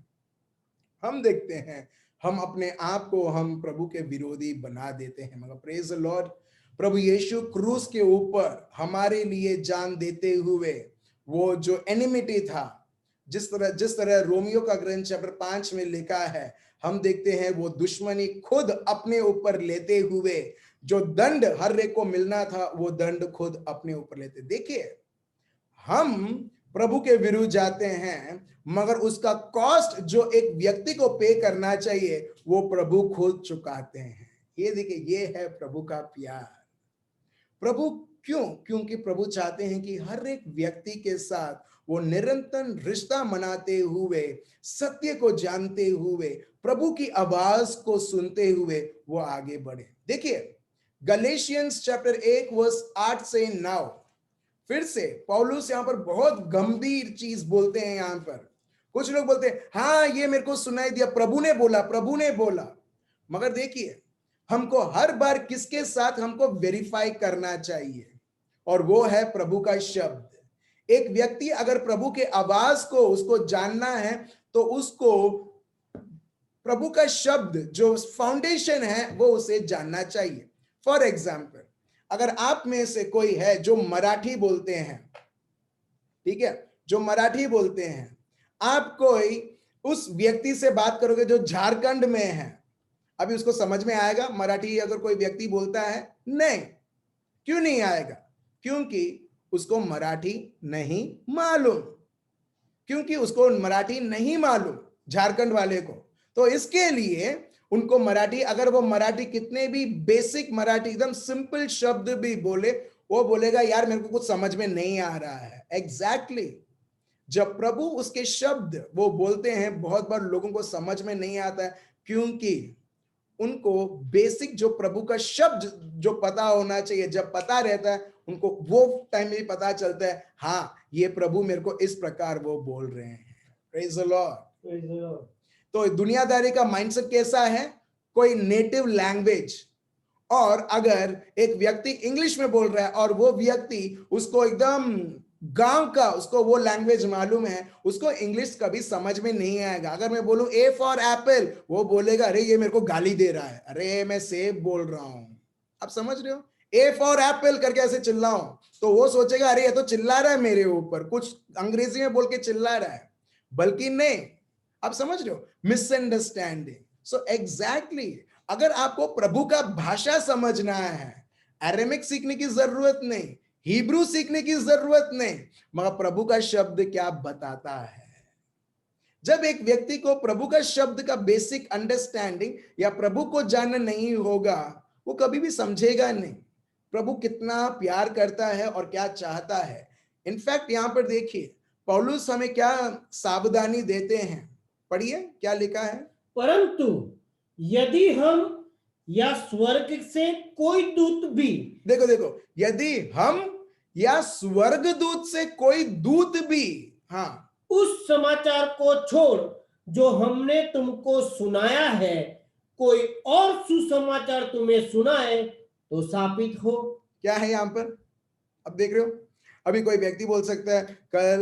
हम देखते हैं हम अपने आप को हम प्रभु के विरोधी बना देते हैं। मगर प्रेज द लॉर्ड, प्रभु यीशु क्रूस के ऊपर हमारे लिए जान देते हुए वो जो एनिमिटी था, जिस तरह रोमियो का ग्रंथ चैप्टर 5 में लिखा है, हम देखते हैं वो दुश्मनी खुद अपने ऊपर लेते हुए जो दंड हर एक को मिलना था, वो दंड खुद अपने ऊपर लेते। देखिए, हम प्रभु के विरुद्ध जाते हैं, मगर उसका कॉस्ट जो एक व्यक्ति को पे करना चाहिए वो प्रभु खुद चुकाते हैं। ये देखिए, ये है प्रभु का प्यार। प्रभु क्यों? क्योंकि प्रभु चाहते हैं कि हर एक व्यक्ति के साथ वो निरंतर रिश्ता मनाते हुए, सत्य को जानते हुए, प्रभु की आवाज को सुनते हुए वो आगे बढ़े। देखिए, गलेशियंस चैप्टर 1 वर्स 8 से 9। फिर से पौलुस यहां पर बहुत गंभीर चीज बोलते हैं। यहां पर कुछ लोग बोलते हैं हाँ ये मेरे को सुनाई दिया, प्रभु ने बोला, प्रभु ने बोला। मगर देखिए, हमको हर बार किसके साथ हमको वेरीफाई करना चाहिए, और वो है प्रभु का शब्द। एक व्यक्ति अगर प्रभु के आवाज को उसको जानना है तो उसको प्रभु का शब्द जो फाउंडेशन है वो उसे जानना चाहिए। फॉर एग्जाम्पल, अगर आप में से कोई है जो मराठी बोलते हैं, ठीक है, जो मराठी बोलते हैं, आप कोई उस व्यक्ति से बात करोगे जो झारखंड में है, अभी उसको समझ में आएगा मराठी अगर कोई व्यक्ति बोलता है? नहीं। क्यों नहीं आएगा? क्योंकि उसको मराठी नहीं मालूम, क्योंकि उसको मराठी नहीं मालूम झारखंड वाले को। तो इसके लिए उनको मराठी, अगर वो मराठी कितने भी बेसिक मराठी एकदम सिंपल शब्द भी बोले, वो बोलेगा यार मेरे को कुछ समझ में नहीं आ रहा है। एग्जैक्टली जब प्रभु उसके शब्द वो बोलते हैं, बहुत बार लोगों को समझ में नहीं आता है, क्योंकि उनको बेसिक जो प्रभु का शब्द जो पता होना चाहिए, जब पता रहता है उनको वो टाइम में पता चलता है हाँ ये प्रभु मेरे को इस प्रकार वो बोल रहे हैं। Praise the Lord. तो दुनियादारी का माइंडसेट कैसा है? कोई नेटिव लैंग्वेज, और अगर एक व्यक्ति इंग्लिश में बोल रहा है और वो व्यक्ति उसको एकदम गांव का उसको वो लैंग्वेज मालूम है, उसको इंग्लिश कभी समझ में नहीं आएगा। अगर मैं बोलूं ए फॉर एप्पल, वो बोलेगा अरे ये मेरे को गाली दे रहा है, अरे मैं सेब बोल रहा हूं। आप समझ रहे हो? ए फॉर एप्पल करके ऐसे चिल्लाऊं तो वो सोचेगा अरे ये तो चिल्ला रहा है मेरे ऊपर, कुछ अंग्रेजी में बोल के चिल्ला रहा है, बल्कि नहीं। आप समझ रहे हो? मिसअंडरस्टैंडिंग। सो एग्जैक्टली अगर आपको प्रभु का भाषा समझना है, अरेमिक सीखने की जरूरत नहीं, हिब्रू सीखने की जरूरत नहीं, मगर प्रभु का शब्द क्या बताता है। जब एक व्यक्ति को प्रभु का शब्द का बेसिक अंडरस्टैंडिंग या प्रभु को जानना नहीं होगा, वो कभी भी समझेगा नहीं प्रभु कितना प्यार करता है और क्या चाहता है। इनफैक्ट यहां पर देखिए पौलुस हमें क्या सावधानी देते हैं, पढ़िए क्या लिखा है। परंतु यदि हम या स्वर्ग से कोई दूत भी, देखो देखो, यदि हम या स्वर्गदूत से कोई दूत भी, हाँ, उस समाचार को छोड़ जो हमने तुमको सुनाया है, कोई और सुसमाचार तुम्हें सुनाए तो साबित हो। क्या है यहां पर? अब देख रहे हो, अभी कोई व्यक्ति बोल सकता है कल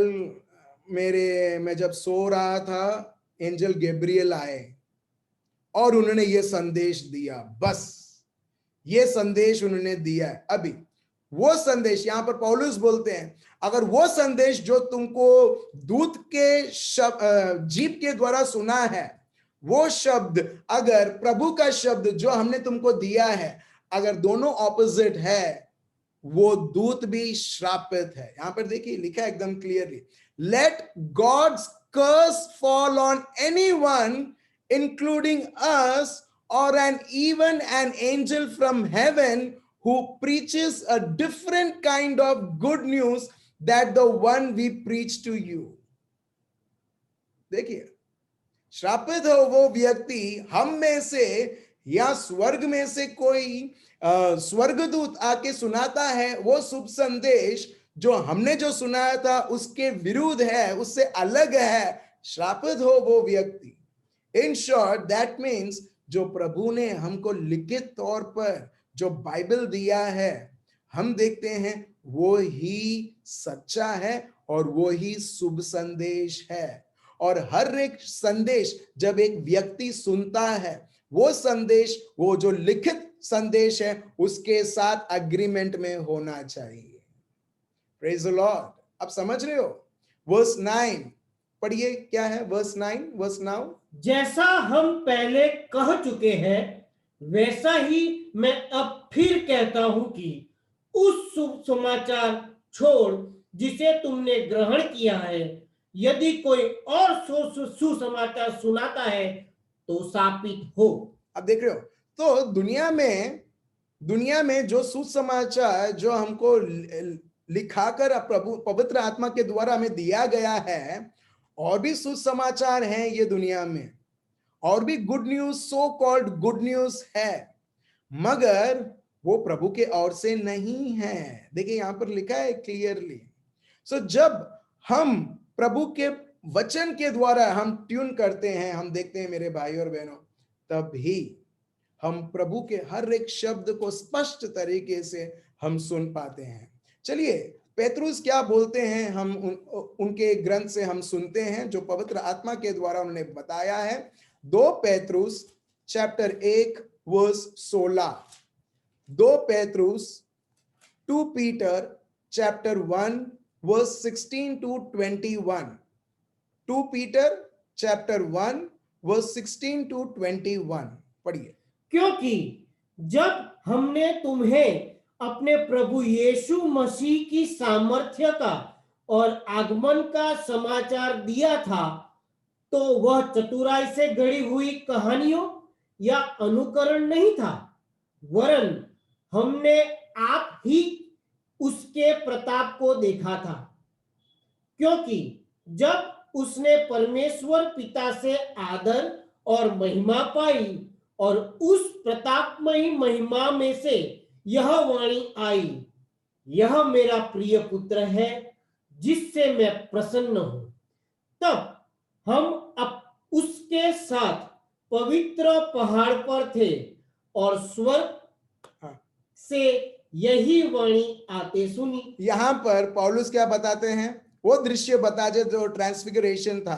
मैं जब सो रहा था एंजल गैब्रियल आए और उन्होंने ये संदेश दिया, बस ये संदेश उन्होंने दिया है। अभी वो संदेश यहां पर पौलुस बोलते हैं, अगर वो संदेश जो तुमको दूत के जीव के द्वारा सुना है, वो शब्द अगर प्रभु का शब्द जो हमने तुमको दिया है, अगर दोनों ऑपोजिट है, वो दूत भी श्रापित है। यहां पर देखिए लिखा है एकदम clearly, let God's curse fall on anyone including us or even an angel from heaven who preaches a different kind of good news that the one we preach to you. देखिए, श्रापित हो वो व्यक्ति हम में से या स्वर्ग में से कोई स्वर्गदूत आके सुनाता है वो शुभ संदेश जो हमने जो सुनाया था उसके विरुद्ध है, उससे अलग है। श्रापित हो वो व्यक्ति। इन शॉर्ट दैट मीन्स जो प्रभु ने हमको लिखित तौर पर जो बाइबल दिया है, हम देखते हैं वो ही सच्चा है और वो ही शुभ संदेश है। और हर एक संदेश जब एक व्यक्ति सुनता है, वो संदेश, वो जो लिखित संदेश है, उसके साथ अग्रीमेंट में होना चाहिए। Praise the Lord. आप समझ रहे हो? वर्स 9 पढ़िए, क्या है वर्स 9, वर्स 9। जैसा हम पहले कह चुके हैं वैसा ही मैं अब फिर कहता हूं कि उस शुभ समाचार छोड़ जिसे तुमने ग्रहण किया है, यदि कोई और सुसमाचार सुनाता है तो साबित हो। अब देख रहे हो, तो दुनिया में जो सुसमाचार जो हमको लिखाकर प्रभु पवित्र आत्मा के द्वारा हमें दिया गया है, और भी सुसमाचार हैं ये दुनिया में, और भी good news, so called good news है, मगर वो प्रभु के ओर से नहीं है। देखिए यहां पर लिखा है क्लियरली। सो जब हम प्रभु के वचन के द्वारा हम ट्यून करते हैं, हम देखते हैं मेरे भाई और बहनों, तभी हम प्रभु के हर एक शब्द को स्पष्ट तरीके से हम सुन पाते हैं। चलिए पेतरुस क्या बोलते हैं, हम उनके ग्रंथ से हम सुनते हैं जो पवित्र आत्मा के द्वारा उन्होंने बताया है। 2 पेतरुस चैप्टर 1 वर्स 16, 2 पेतरुस 2 Peter chapter 1 verse 16 to 21, 2 Peter chapter 1 verse 16 to 21 पढ़िए। क्योंकि जब हमने तुम्हें अपने प्रभु यीशु मसीह की सामर्थ्य का और आगमन का समाचार दिया था, तो वह चतुराई से गढ़ी हुई कहानियों या अनुकरण नहीं था, वरन हमने आप ही उसके प्रताप को देखा था। क्योंकि जब उसने परमेश्वर पिता से आदर और महिमा पाई और उस प्रतापमयी महिमा में से यह वाणी आई, यह मेरा प्रिय पुत्र है जिससे मैं प्रसन्न हूं, तब हम उसके साथ पवित्र पहाड़ पर थे और स्वर्ग से यही वाणी आते सुनी। यहां पर पौलुस क्या बताते हैं, वो दृश्य बताते जो ट्रांसफिगरेशन था,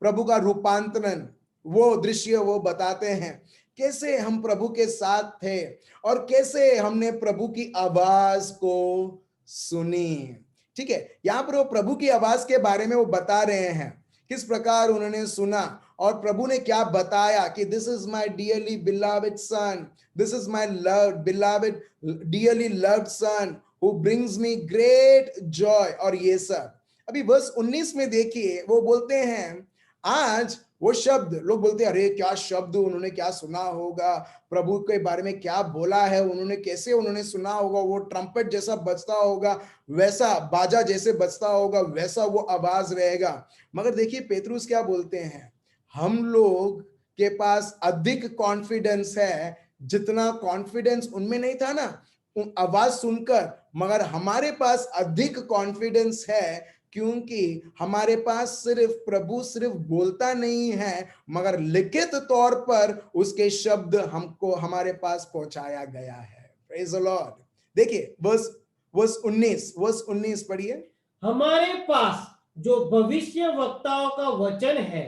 प्रभु का रूपांतरण, वो दृश्य वो बताते हैं कैसे हम प्रभु के साथ थे और कैसे हमने प्रभु की आवाज को सुनी। ठीक है, यहां पर वो प्रभु की आवाज के बारे में वो बता रहे हैं किस प्रकार उन्होंने सुना और प्रभु ने क्या बताया कि this is my dearly beloved son, this is my love beloved dearly loved son who brings me great joy, और ये सब। अभी वर्स 19 में देखिए वो बोलते हैं, आज वो शब्द लोग बोलते हैं अरे क्या शब्द, उन्होंने क्या सुना होगा, प्रभु के बारे में क्या बोला है उन्होंने, कैसे उन्होंने सुना होगा, वो ट्रम्पेट जैसा बजता होगा, वैसा बाजा जैसे बजता होगा, वैसा वो आवाज रहेगा। मगर देखिए पेतरुस क्या बोलते हैं, हम लोग के पास अधिक कॉन्फिडेंस है, जितना कॉन्फिडेंस उनमें नहीं था ना आवाज सुनकर, मगर हमारे पास अधिक कॉन्फिडेंस है क्योंकि हमारे पास सिर्फ प्रभु सिर्फ बोलता नहीं है मगर लिखित तौर पर उसके शब्द हमको हमारे पास पहुंचाया गया है। Praise the Lord. देखिए वर्स 19 पढ़िए। हमारे पास जो भविष्य वक्ताओं का वचन है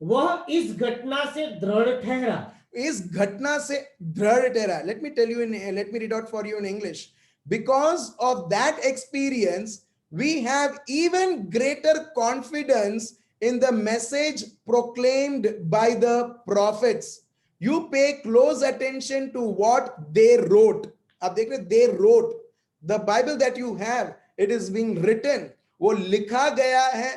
वह इस घटना से दृढ़ ठहरा, इस घटना से दृढ़ ठहरा। Let me read out for you in English. Because of that experience we have even greater confidence in the message proclaimed by the prophets. You pay close attention to what they wrote. आप देख रहे, they wrote the Bible that you have, it is being written, वो लिखा गया है।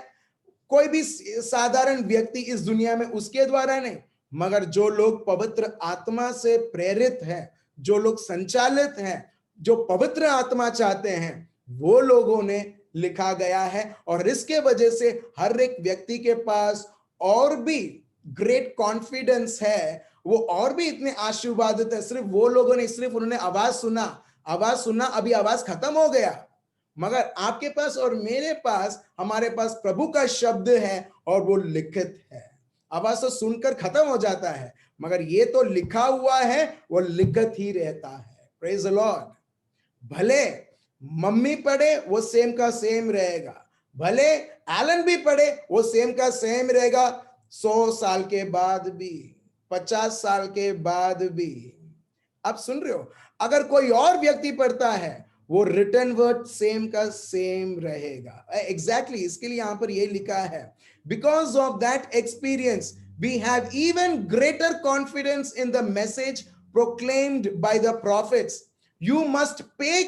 कोई भी साधारण व्यक्ति इस दुनिया में उसके द्वारा नहीं, मगर जो लोग पवित्र आत्मा से प्रेरित हैं, जो लोग संचालित हैं, जो पवित्र आत्मा चाहते हैं, वो लोगों ने लिखा गया है। और इसके वजह से हर एक व्यक्ति के पास और भी ग्रेट कॉन्फिडेंस है, वो और भी इतने आशीर्वादित है। सिर्फ वो लोगों ने, सिर्फ उन्होंने आवाज सुना, अभी आवाज खत्म हो गया, मगर आपके पास और मेरे पास, हमारे पास प्रभु का शब्द है और वो लिखित है। आवाज तो सुनकर खत्म हो जाता है, मगर ये तो लिखा हुआ है, वो लिखित ही रहता है। Praise the Lord. भले मम्मी पढ़े वो सेम का सेम रहेगा, भले एलन भी पढ़े वो सेम का सेम रहेगा, 100 साल के बाद भी, 50 साल के बाद भी। आप सुन रहे हो, अगर कोई और व्यक्ति पढ़ता है वो रिटन वर्ड सेम का सेम रहेगा। एग्जैक्टली इसके लिए यहां पर ये लिखा है, because of that experience we have even greater confidence in the message proclaimed by the prophets. You must pay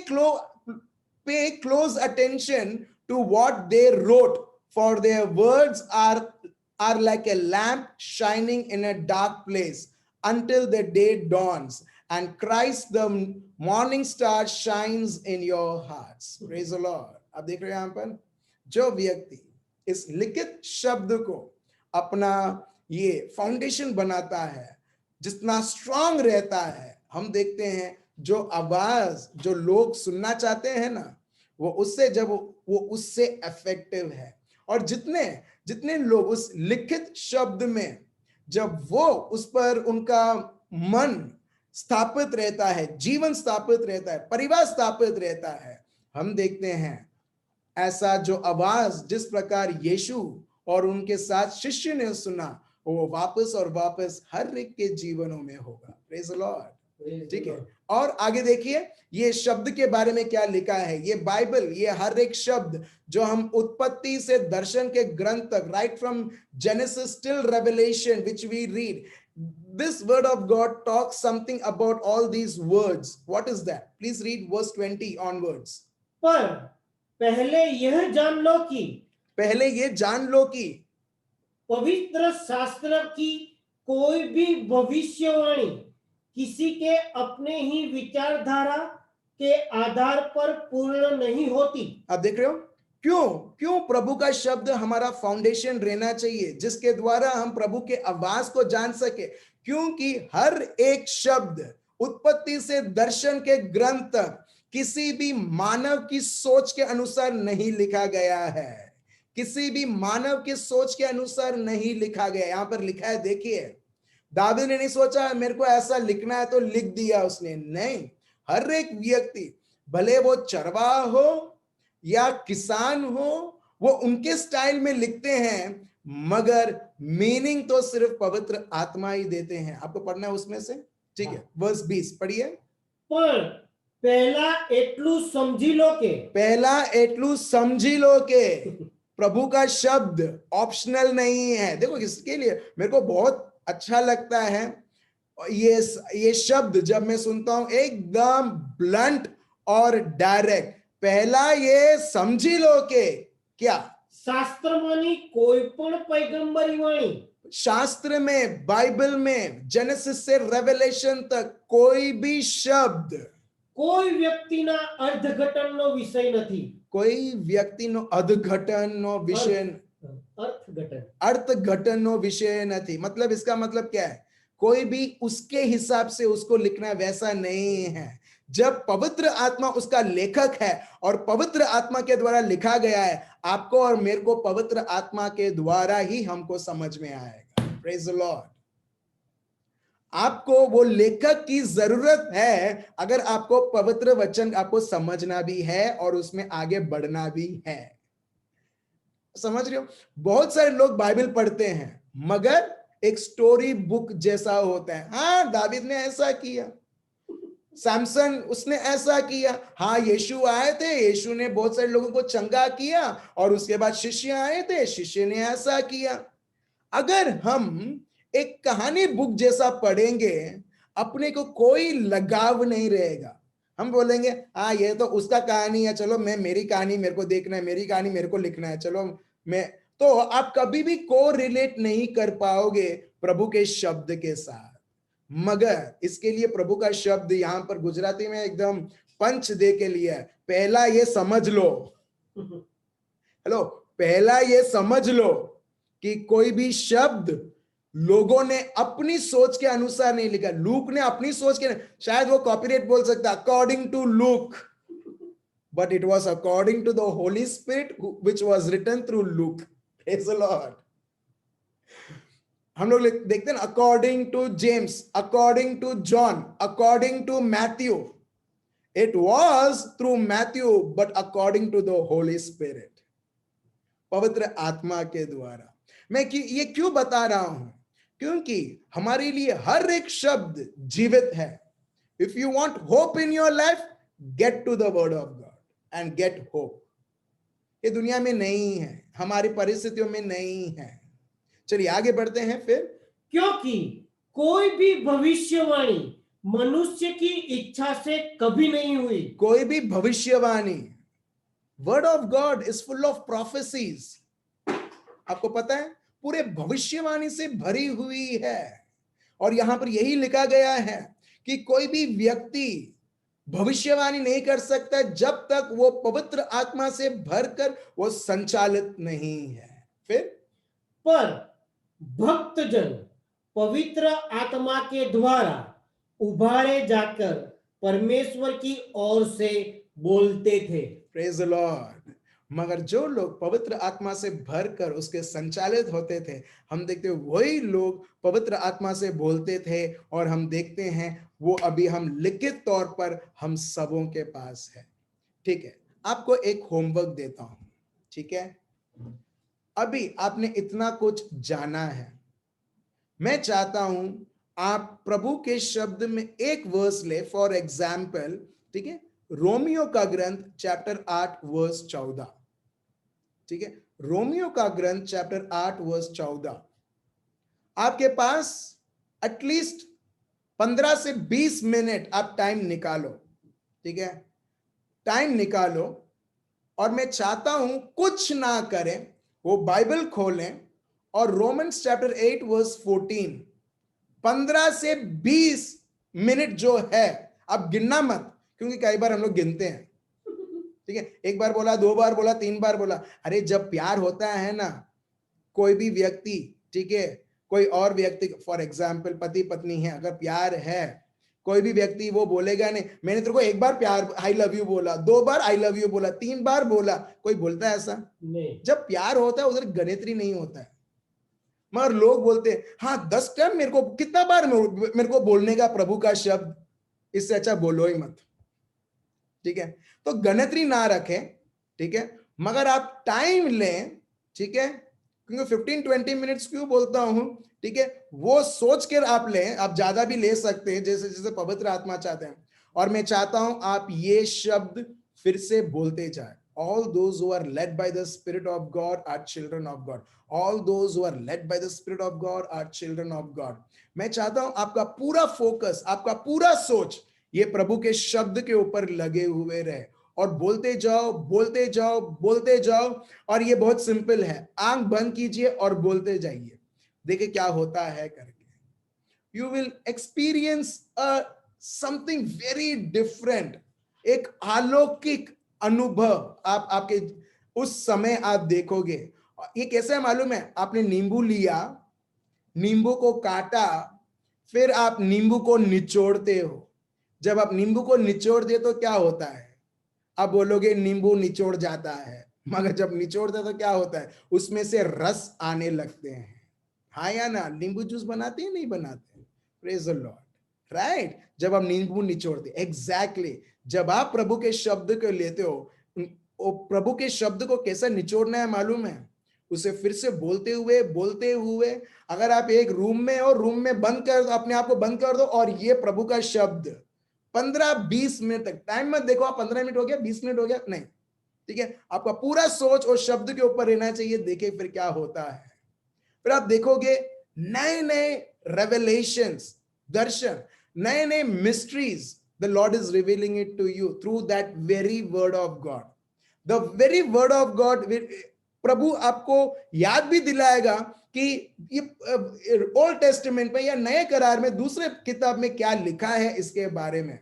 close attention to what they wrote, for their words are like a lamp shining in a dark place until the day dawns and Christ the morning star shines in your hearts. Praise the Lord. आप देख रहे हैं यहां पर, जो व्यक्ति इस लिखित शब्द को अपना ये फाउंडेशन बनाता है, जितना स्ट्रांग रहता है, हम देखते हैं जो आवाज जो लोग सुनना चाहते हैं ना, वो उससे इफेक्टिव है। और जितने जितने लोग उस लिखित शब्द में जब वो उस पर उनका मन स्थापित रहता है, जीवन स्थापित रहता है, परिवार स्थापित रहता है, हम देखते हैं ऐसा जो आवाज जिस प्रकार यीशु और उनके साथ शिष्य ने सुना, वो वापस और वापस हर एक के जीवनों में होगा। Praise the Lord. ठीक है, और आगे देखिए ये शब्द के बारे में क्या लिखा है। ये बाइबल, ये हर एक शब्द जो हम उत्पत्ति से दर्शन के ग्रंथ तक, right from Genesis till Revelation which we read, this word of God talks something about all these words. What is that? Please read verse 20 onwards. पर पहले यह जान लो कि पहले ये जान लो कि पवित्र शास्त्र की कोई भी भविष्यवाणी किसी के अपने ही विचारधारा के आधार पर पूर्ण नहीं होती। आप देख रहे हो क्यों क्यों प्रभु का शब्द हमारा फाउंडेशन रहना चाहिए, जिसके द्वारा हम प्रभु के आवाज को जान सके। क्योंकि हर एक शब्द उत्पत्ति से दर्शन के ग्रंथ तक किसी भी मानव की सोच के अनुसार नहीं लिखा गया है। किसी भी मानव की सोच के अनुसार नहीं लिखा गया। यहां पर लिखा है, देखिए, दाऊद ने नहीं सोचा मेरे को ऐसा लिखना है तो लिख दिया उसने, नहीं। हर एक व्यक्ति, भले वो चरवाहा हो या किसान हो, वो उनके स्टाइल में लिखते हैं, मगर मीनिंग तो सिर्फ पवित्र आत्मा ही देते हैं। आपको पढ़ना है उसमें से, ठीक है, वर्स 20 पढ़िए। पर पहला एटलू समझी लो के, पहला एटलू समझी लो के, प्रभु का शब्द ऑप्शनल नहीं है। देखो इसके लिए मेरे को बहुत अच्छा लगता है ये शब्द जब मैं सुनता हूं, एकदम ब्लंट और डायरेक्ट। पहला ये समझी लो के क्या, शास्त्रमानी कोई पण पैगंबरी वाणी, शास्त्र में, बाइबल में, जेनेसिस से रेवलेशन तक कोई भी शब्द કોઈ વ્યક્તિના અર્થઘટનનો વિષય નથી। કોઈ વ્યક્તિનો અર્થઘટનનો વિષય, अर्थघटनो विषय नहीं। मतलब इसका मतलब क्या है, कोई भी उसके हिसाब से उसको लिखना वैसा नहीं है। जब पवित्र आत्मा उसका लेखक है और पवित्र आत्मा के द्वारा लिखा गया है, आपको और मेरे को पवित्र आत्मा के द्वारा ही हमको समझ में आएगा। Praise the Lord. आपको वो लेखक की जरूरत है अगर आपको पवित्र वचन आपको समझना भी है और उसमें आगे बढ़ना भी है। समझ रहे हो, बहुत सारे लोग बाइबल पढ़ते हैं मगर एक स्टोरी बुक जैसा होता है। हाँ, दावीद ने ऐसा किया, सैमसन उसने ऐसा किया, हाँ यीशु आए थे, यीशु ने बहुत सारे लोगों को चंगा किया, और उसके बाद शिष्य आए थे, शिष्य ने ऐसा किया। अगर हम एक कहानी बुक जैसा पढ़ेंगे, अपने को कोई लगाव नहीं रहेगा। हम बोलेंगे हाँ ये तो उसका कहानी है, चलो मैं मेरी कहानी मेरे को देखना है, मेरी कहानी मेरे को लिखना है, चलो मैं, तो आप कभी भी को रिलेट नहीं कर पाओगे प्रभु के शब्द के साथ। मगर इसके लिए प्रभु का शब्द यहां पर गुजराती में एकदम पंच दे के लिए, पहला ये समझ लो, हेलो, पहला ये समझ लो कि कोई भी शब्द लोगों ने अपनी सोच के अनुसार नहीं लिखा। लूक ने अपनी सोच के, शायद वो कॉपीराइट बोल सकता according to Luke, but it was according to the Holy Spirit which was written through Luke. Praise the Lord. हम लोग देखते हैं according to James, according to John, according to Matthew. It was through Matthew but according to the Holy Spirit, पवित्र आत्मा के द्वारा। मैं ये क्यों बता रहा हूं, क्योंकि हमारे लिए हर एक शब्द जीवित है। If you want hope in your life, get to the word of God and get hope. ये दुनिया में नहीं है, हमारी परिस्थितियों में नहीं है। चलिए आगे बढ़ते हैं फिर। क्योंकि कोई भी भविष्यवाणी मनुष्य की इच्छा से कभी नहीं हुई। कोई भी भविष्यवाणी, word of God is full of prophecies. आपको पता है पूरे भविष्यवाणी से भरी हुई है, और यहां पर यही लिखा गया है कि कोई भी व्यक्ति भविष्यवाणी नहीं कर सकता जब तक वो पवित्र आत्मा से भरकर वो संचालित नहीं है। फिर पर भक्तजन पवित्र आत्मा के द्वारा उभारे जाकर परमेश्वर की ओर से बोलते थे। Praise the Lord. मगर जो लोग पवित्र आत्मा से भरकर उसके संचालित होते थे, हम देखते हैं वही लोग पवित्र आत्मा से बोलते थे, और हम देखते हैं वो अभी हम लिखित तौर पर हम सबों के पास है। ठीक है, आपको एक होमवर्क देता हूं। ठीक है, अभी आपने इतना कुछ जाना है, मैं चाहता हूं आप प्रभु के शब्द में एक वर्स ले। फॉर एग्जाम्पल, ठीक है, रोमियो का ग्रंथ चैप्टर 8 वर्स 14। ठीक है, रोमियो का ग्रंथ चैप्टर 8 वर्स 14। आपके पास एटलीस्ट 15 से 20 मिनट आप टाइम निकालो। ठीक है, टाइम निकालो, और मैं चाहता हूं कुछ ना करें, वो बाइबल खोलें और रोमन्स चैप्टर 8 वर्स 14, 15 से 20 मिनट जो है, आप गिनना मत, क्योंकि कई बार हम लोग गिनते हैं। ठीक है, एक बार बोला, 2 बार बोला, 3 बार बोला। अरे जब प्यार होता है ना, कोई भी व्यक्ति, ठीक है, कोई और व्यक्ति, फॉर एग्जाम्पल पति पत्नी है, अगर प्यार है, कोई भी व्यक्ति वो बोलेगा नहीं मैंने तेरे को एक बार प्यार आई लव यू बोला, 2 बार आई लव यू बोला, 3 बार बोला, कोई बोलता है ऐसा? नहीं। जब प्यार होता है उधर गणित्री नहीं होता है। मगर लोग बोलते हैं हाँ 10 टाइम मेरे को, कितना बार मेरे को बोलने का प्रभु का शब्द, इससे अच्छा बोलो ही मत। ठीक है, तो गणित्री ना रखें। ठीक है, मगर आप टाइम लें। ठीक है, क्योंकि 15-20 मिनट्स क्यों बोलता हूं, ठीक है, वो सोच कर आप लें, आप ज्यादा भी ले सकते हैं, जैसे जैसे पवित्र आत्मा चाहते हैं। और मैं चाहता हूं आप ये शब्द फिर से बोलते जाए। All those who are led by the Spirit of God are children of God. All those who are led by the Spirit of God are children of God. मैं चाहता हूं आपका पूरा फोकस, आपका पूरा सोच ये प्रभु के शब्द के ऊपर लगे हुए रहे, और बोलते जाओ, बोलते जाओ, बोलते जाओ। और ये बहुत सिंपल है, आंख बंद कीजिए और बोलते जाइए, देखिए क्या होता है करके। You will experience something very different, एक अलौकिक अनुभव आप आपके उस समय आप देखोगे। ये कैसा है मालूम है? आपने नींबू लिया, नींबू को काटा, फिर आप नींबू को निचोड़ते हो। जब आप नींबू को निचोड़ते तो क्या होता है? आप बोलोगे नींबू निचोड़ जाता है, मगर जब निचोड़ते तो क्या होता है? उसमें से रस आने लगते हैं। हाँ या ना? नींबू जूस बनाते हैं नहीं बनाते? Praise the Lord, right. जब आप नींबू निचोड़ते, एग्जैक्टली जब आप प्रभु के शब्द को लेते हो, प्रभु के शब्द को कैसा निचोड़ना है मालूम है? उसे फिर से बोलते हुए अगर आप एक रूम में हो, रूम में बंद कर दो, अपने आप को बंद कर दो, और ये प्रभु का शब्द 15-20 मिनट तक, टाइम मत देखो आप 15 मिनट हो गया, 20 मिनट हो गया, नहीं। ठीक है, आपका पूरा सोच और शब्द के ऊपर रहना चाहिए। देखिए फिर क्या होता है। फिर आप देखोगे नए नए रेवलेशंस, दर्शन, नए नए mysteries the Lord is revealing it to you through that very word of God. The very word of God, प्रभु आपको याद भी दिलाएगा कि ये ओल्ड टेस्टामेंट में या नए करार में दूसरे किताब में क्या लिखा है इसके बारे में।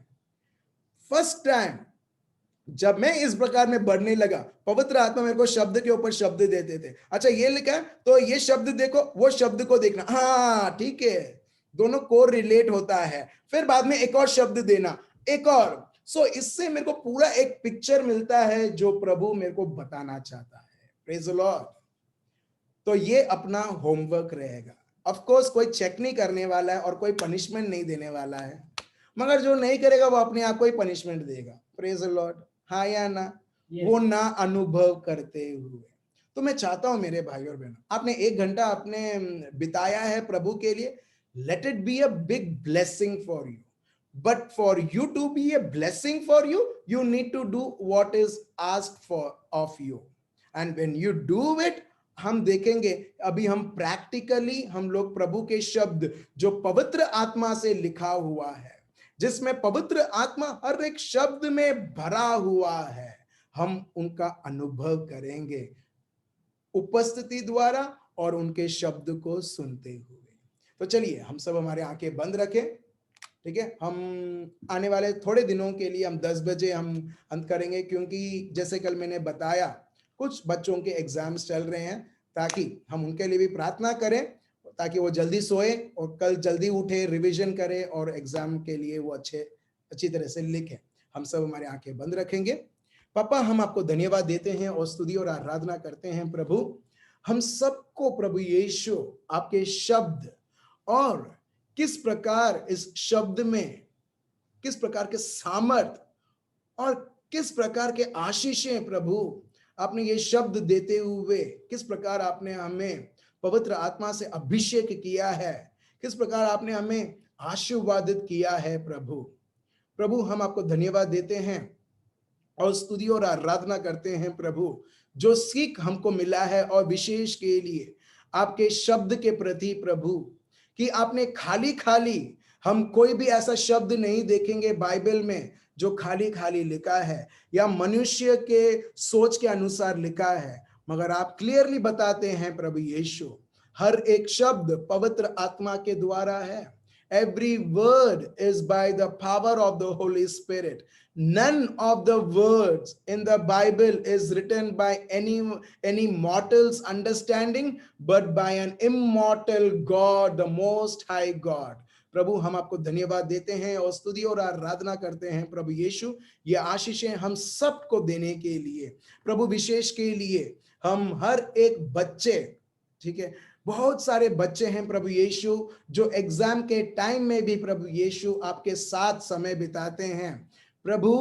फर्स्ट टाइम जब मैं इस प्रकार में बढ़ने लगा, पवित्र आत्मा मेरे को शब्द के ऊपर शब्द देते थे। अच्छा ये लिखा है तो ये शब्द देखो, वो शब्द को देखना, हाँ ठीक है, दोनों को रिलेट होता है। फिर बाद में एक और शब्द देना, एक और। सो इससे मेरे को पूरा एक पिक्चर मिलता है जो प्रभु मेरे को बताना चाहता है। Praise the Lord. तो ये अपना होमवर्क रहेगा। ऑफ कोर्स कोई चेक नहीं करने वाला है और कोई पनिशमेंट नहीं देने वाला है, मगर जो नहीं करेगा वो अपने आप को ही पनिशमेंट देगा। प्रेज द लॉर्ड, हाँ या ना? वो ना अनुभव करते हुए। तो मैं चाहता हूं मेरे भाई और बहनों, आपने 1 घंटा आपने बिताया है प्रभु के लिए, let it be a big blessing for you. But for you to be a blessing for you, you need to do what is asked for of you, and when you do it, हम देखेंगे अभी हम practically हम लोग प्रभु के शब्द जो पवित्र आत्मा से लिखा हुआ है, जिसमें पवित्र आत्मा हर एक शब्द में भरा हुआ है, हम उनका अनुभव करेंगे उपस्थिति द्वारा और उनके शब्द को सुनते हुए। तो चलिए हम सब हमारे आंखें बंद रखें। ठीक है, हम आने वाले थोड़े दिनों के लिए हम 10 बजे हम अंत करेंगे, क्योंकि जैसे कल मैंने बताया कुछ बच्चों के एग्जाम्स चल रहे हैं, ताकि हम उनके लिए भी प्रार्थना करें, ताकि वो जल्दी सोए और कल जल्दी उठे, रिवीजन करें और एग्जाम के लिए वो अच्छे अच्छी तरह से लिखें। हम सब हमारी आंखें बंद रखेंगे। पापा, हम आपको धन्यवाद देते हैं और स्तुति और आराधना करते हैं प्रभु। हम सबको प्रभु यीशु आपके शब्द और किस प्रकार इस शब्द में किस प्रकार के सामर्थ और किस प्रकार के आशीषें प्रभु आपने ये शब्द देते हुए किस प्रकार आपने हमें पवित्र आत्मा से अभिषेक किया है, किस प्रकार आपने हमें आशीर्वादित किया है प्रभु। प्रभु, हम आपको धन्यवाद देते हैं और स्तुति और आराधना करते हैं प्रभु, जो सीख हमको मिला है और विशेष के लिए आपके शब्द के प्रति प्रभु, कि आपने खाली खाली, हम कोई भी ऐसा शब्द नहीं देखेंगे बाइबल में जो खाली खाली लिखा है या मनुष्य के सोच के अनुसार लिखा है, मगर आप क्लियरली बताते हैं प्रभु यीशु हर एक शब्द पवित्र आत्मा के द्वारा है। Every word is by the power of the Holy Spirit. None of the words in the Bible is written by any mortal's understanding, but by an immortal God, the Most High God. प्रभु, हम आपको धन्यवाद देते हैं और स्तुति और आराधना करते हैं प्रभु यीशु, ये आशीषें हम सबको देने के लिए प्रभु, विशेष के लिए हम हर एक बच्चे, ठीक है, बहुत सारे बच्चे हैं प्रभु यीशु जो एग्जाम के टाइम में भी प्रभु यीशु आपके साथ समय बिताते हैं प्रभु।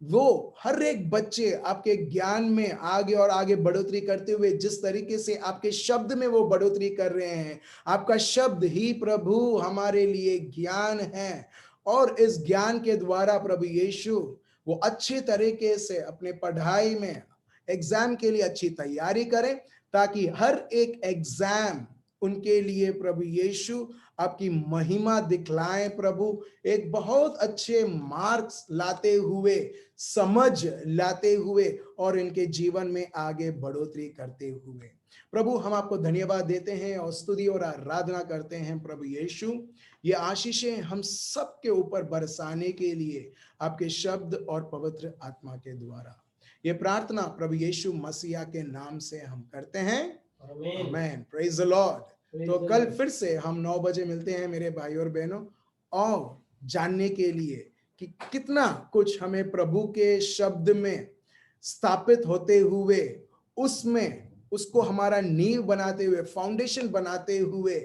वो हर एक बच्चे आपके ज्ञान में आगे और आगे बढ़ोतरी करते हुए जिस तरीके से आपके शब्द में वो बढ़ोतरी कर रहे हैं, आपका शब्द ही प्रभु हमारे लिए ज्ञान है, और इस ज्ञान के द्वारा प्रभु यीशु वो अच्छे तरीके से अपने पढ़ाई में एग्जाम के लिए अच्छी तैयारी करें, ताकि हर एक एग्जाम उनके लिए प्रभु यीशु आपकी महिमा दिखलाएं प्रभु, एक बहुत अच्छे मार्क्स लाते हुए, समझ लाते हुए और इनके जीवन में आगे बढ़ोतरी करते हुए। प्रभु, हम आपको धन्यवाद देते हैं और स्तुति और आराधना करते हैं प्रभु यीशु, ये आशीषें हम सबके ऊपर बरसाने के लिए आपके शब्द और पवित्र आत्मा के द्वारा। ये प्रार्थना प्रभु यीशु मसीहा के नाम से हम करते हैं, आमीन। Praise the Lord. तो कल फिर से हम 9 बजे मिलते हैं मेरे भाई और बहनों, और जानने के लिए कि कितना कुछ हमें प्रभु के शब्द में स्थापित होते हुए, उसमें उसको हमारा नींव बनाते हुए, फाउंडेशन बनाते हुए,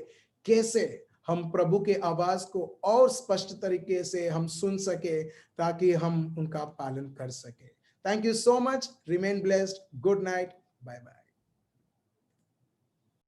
कैसे हम प्रभु के आवाज को और स्पष्ट तरीके से हम सुन सके, ताकि हम उनका पालन कर सके। Thank you so much. Remain blessed. Good night. Bye bye.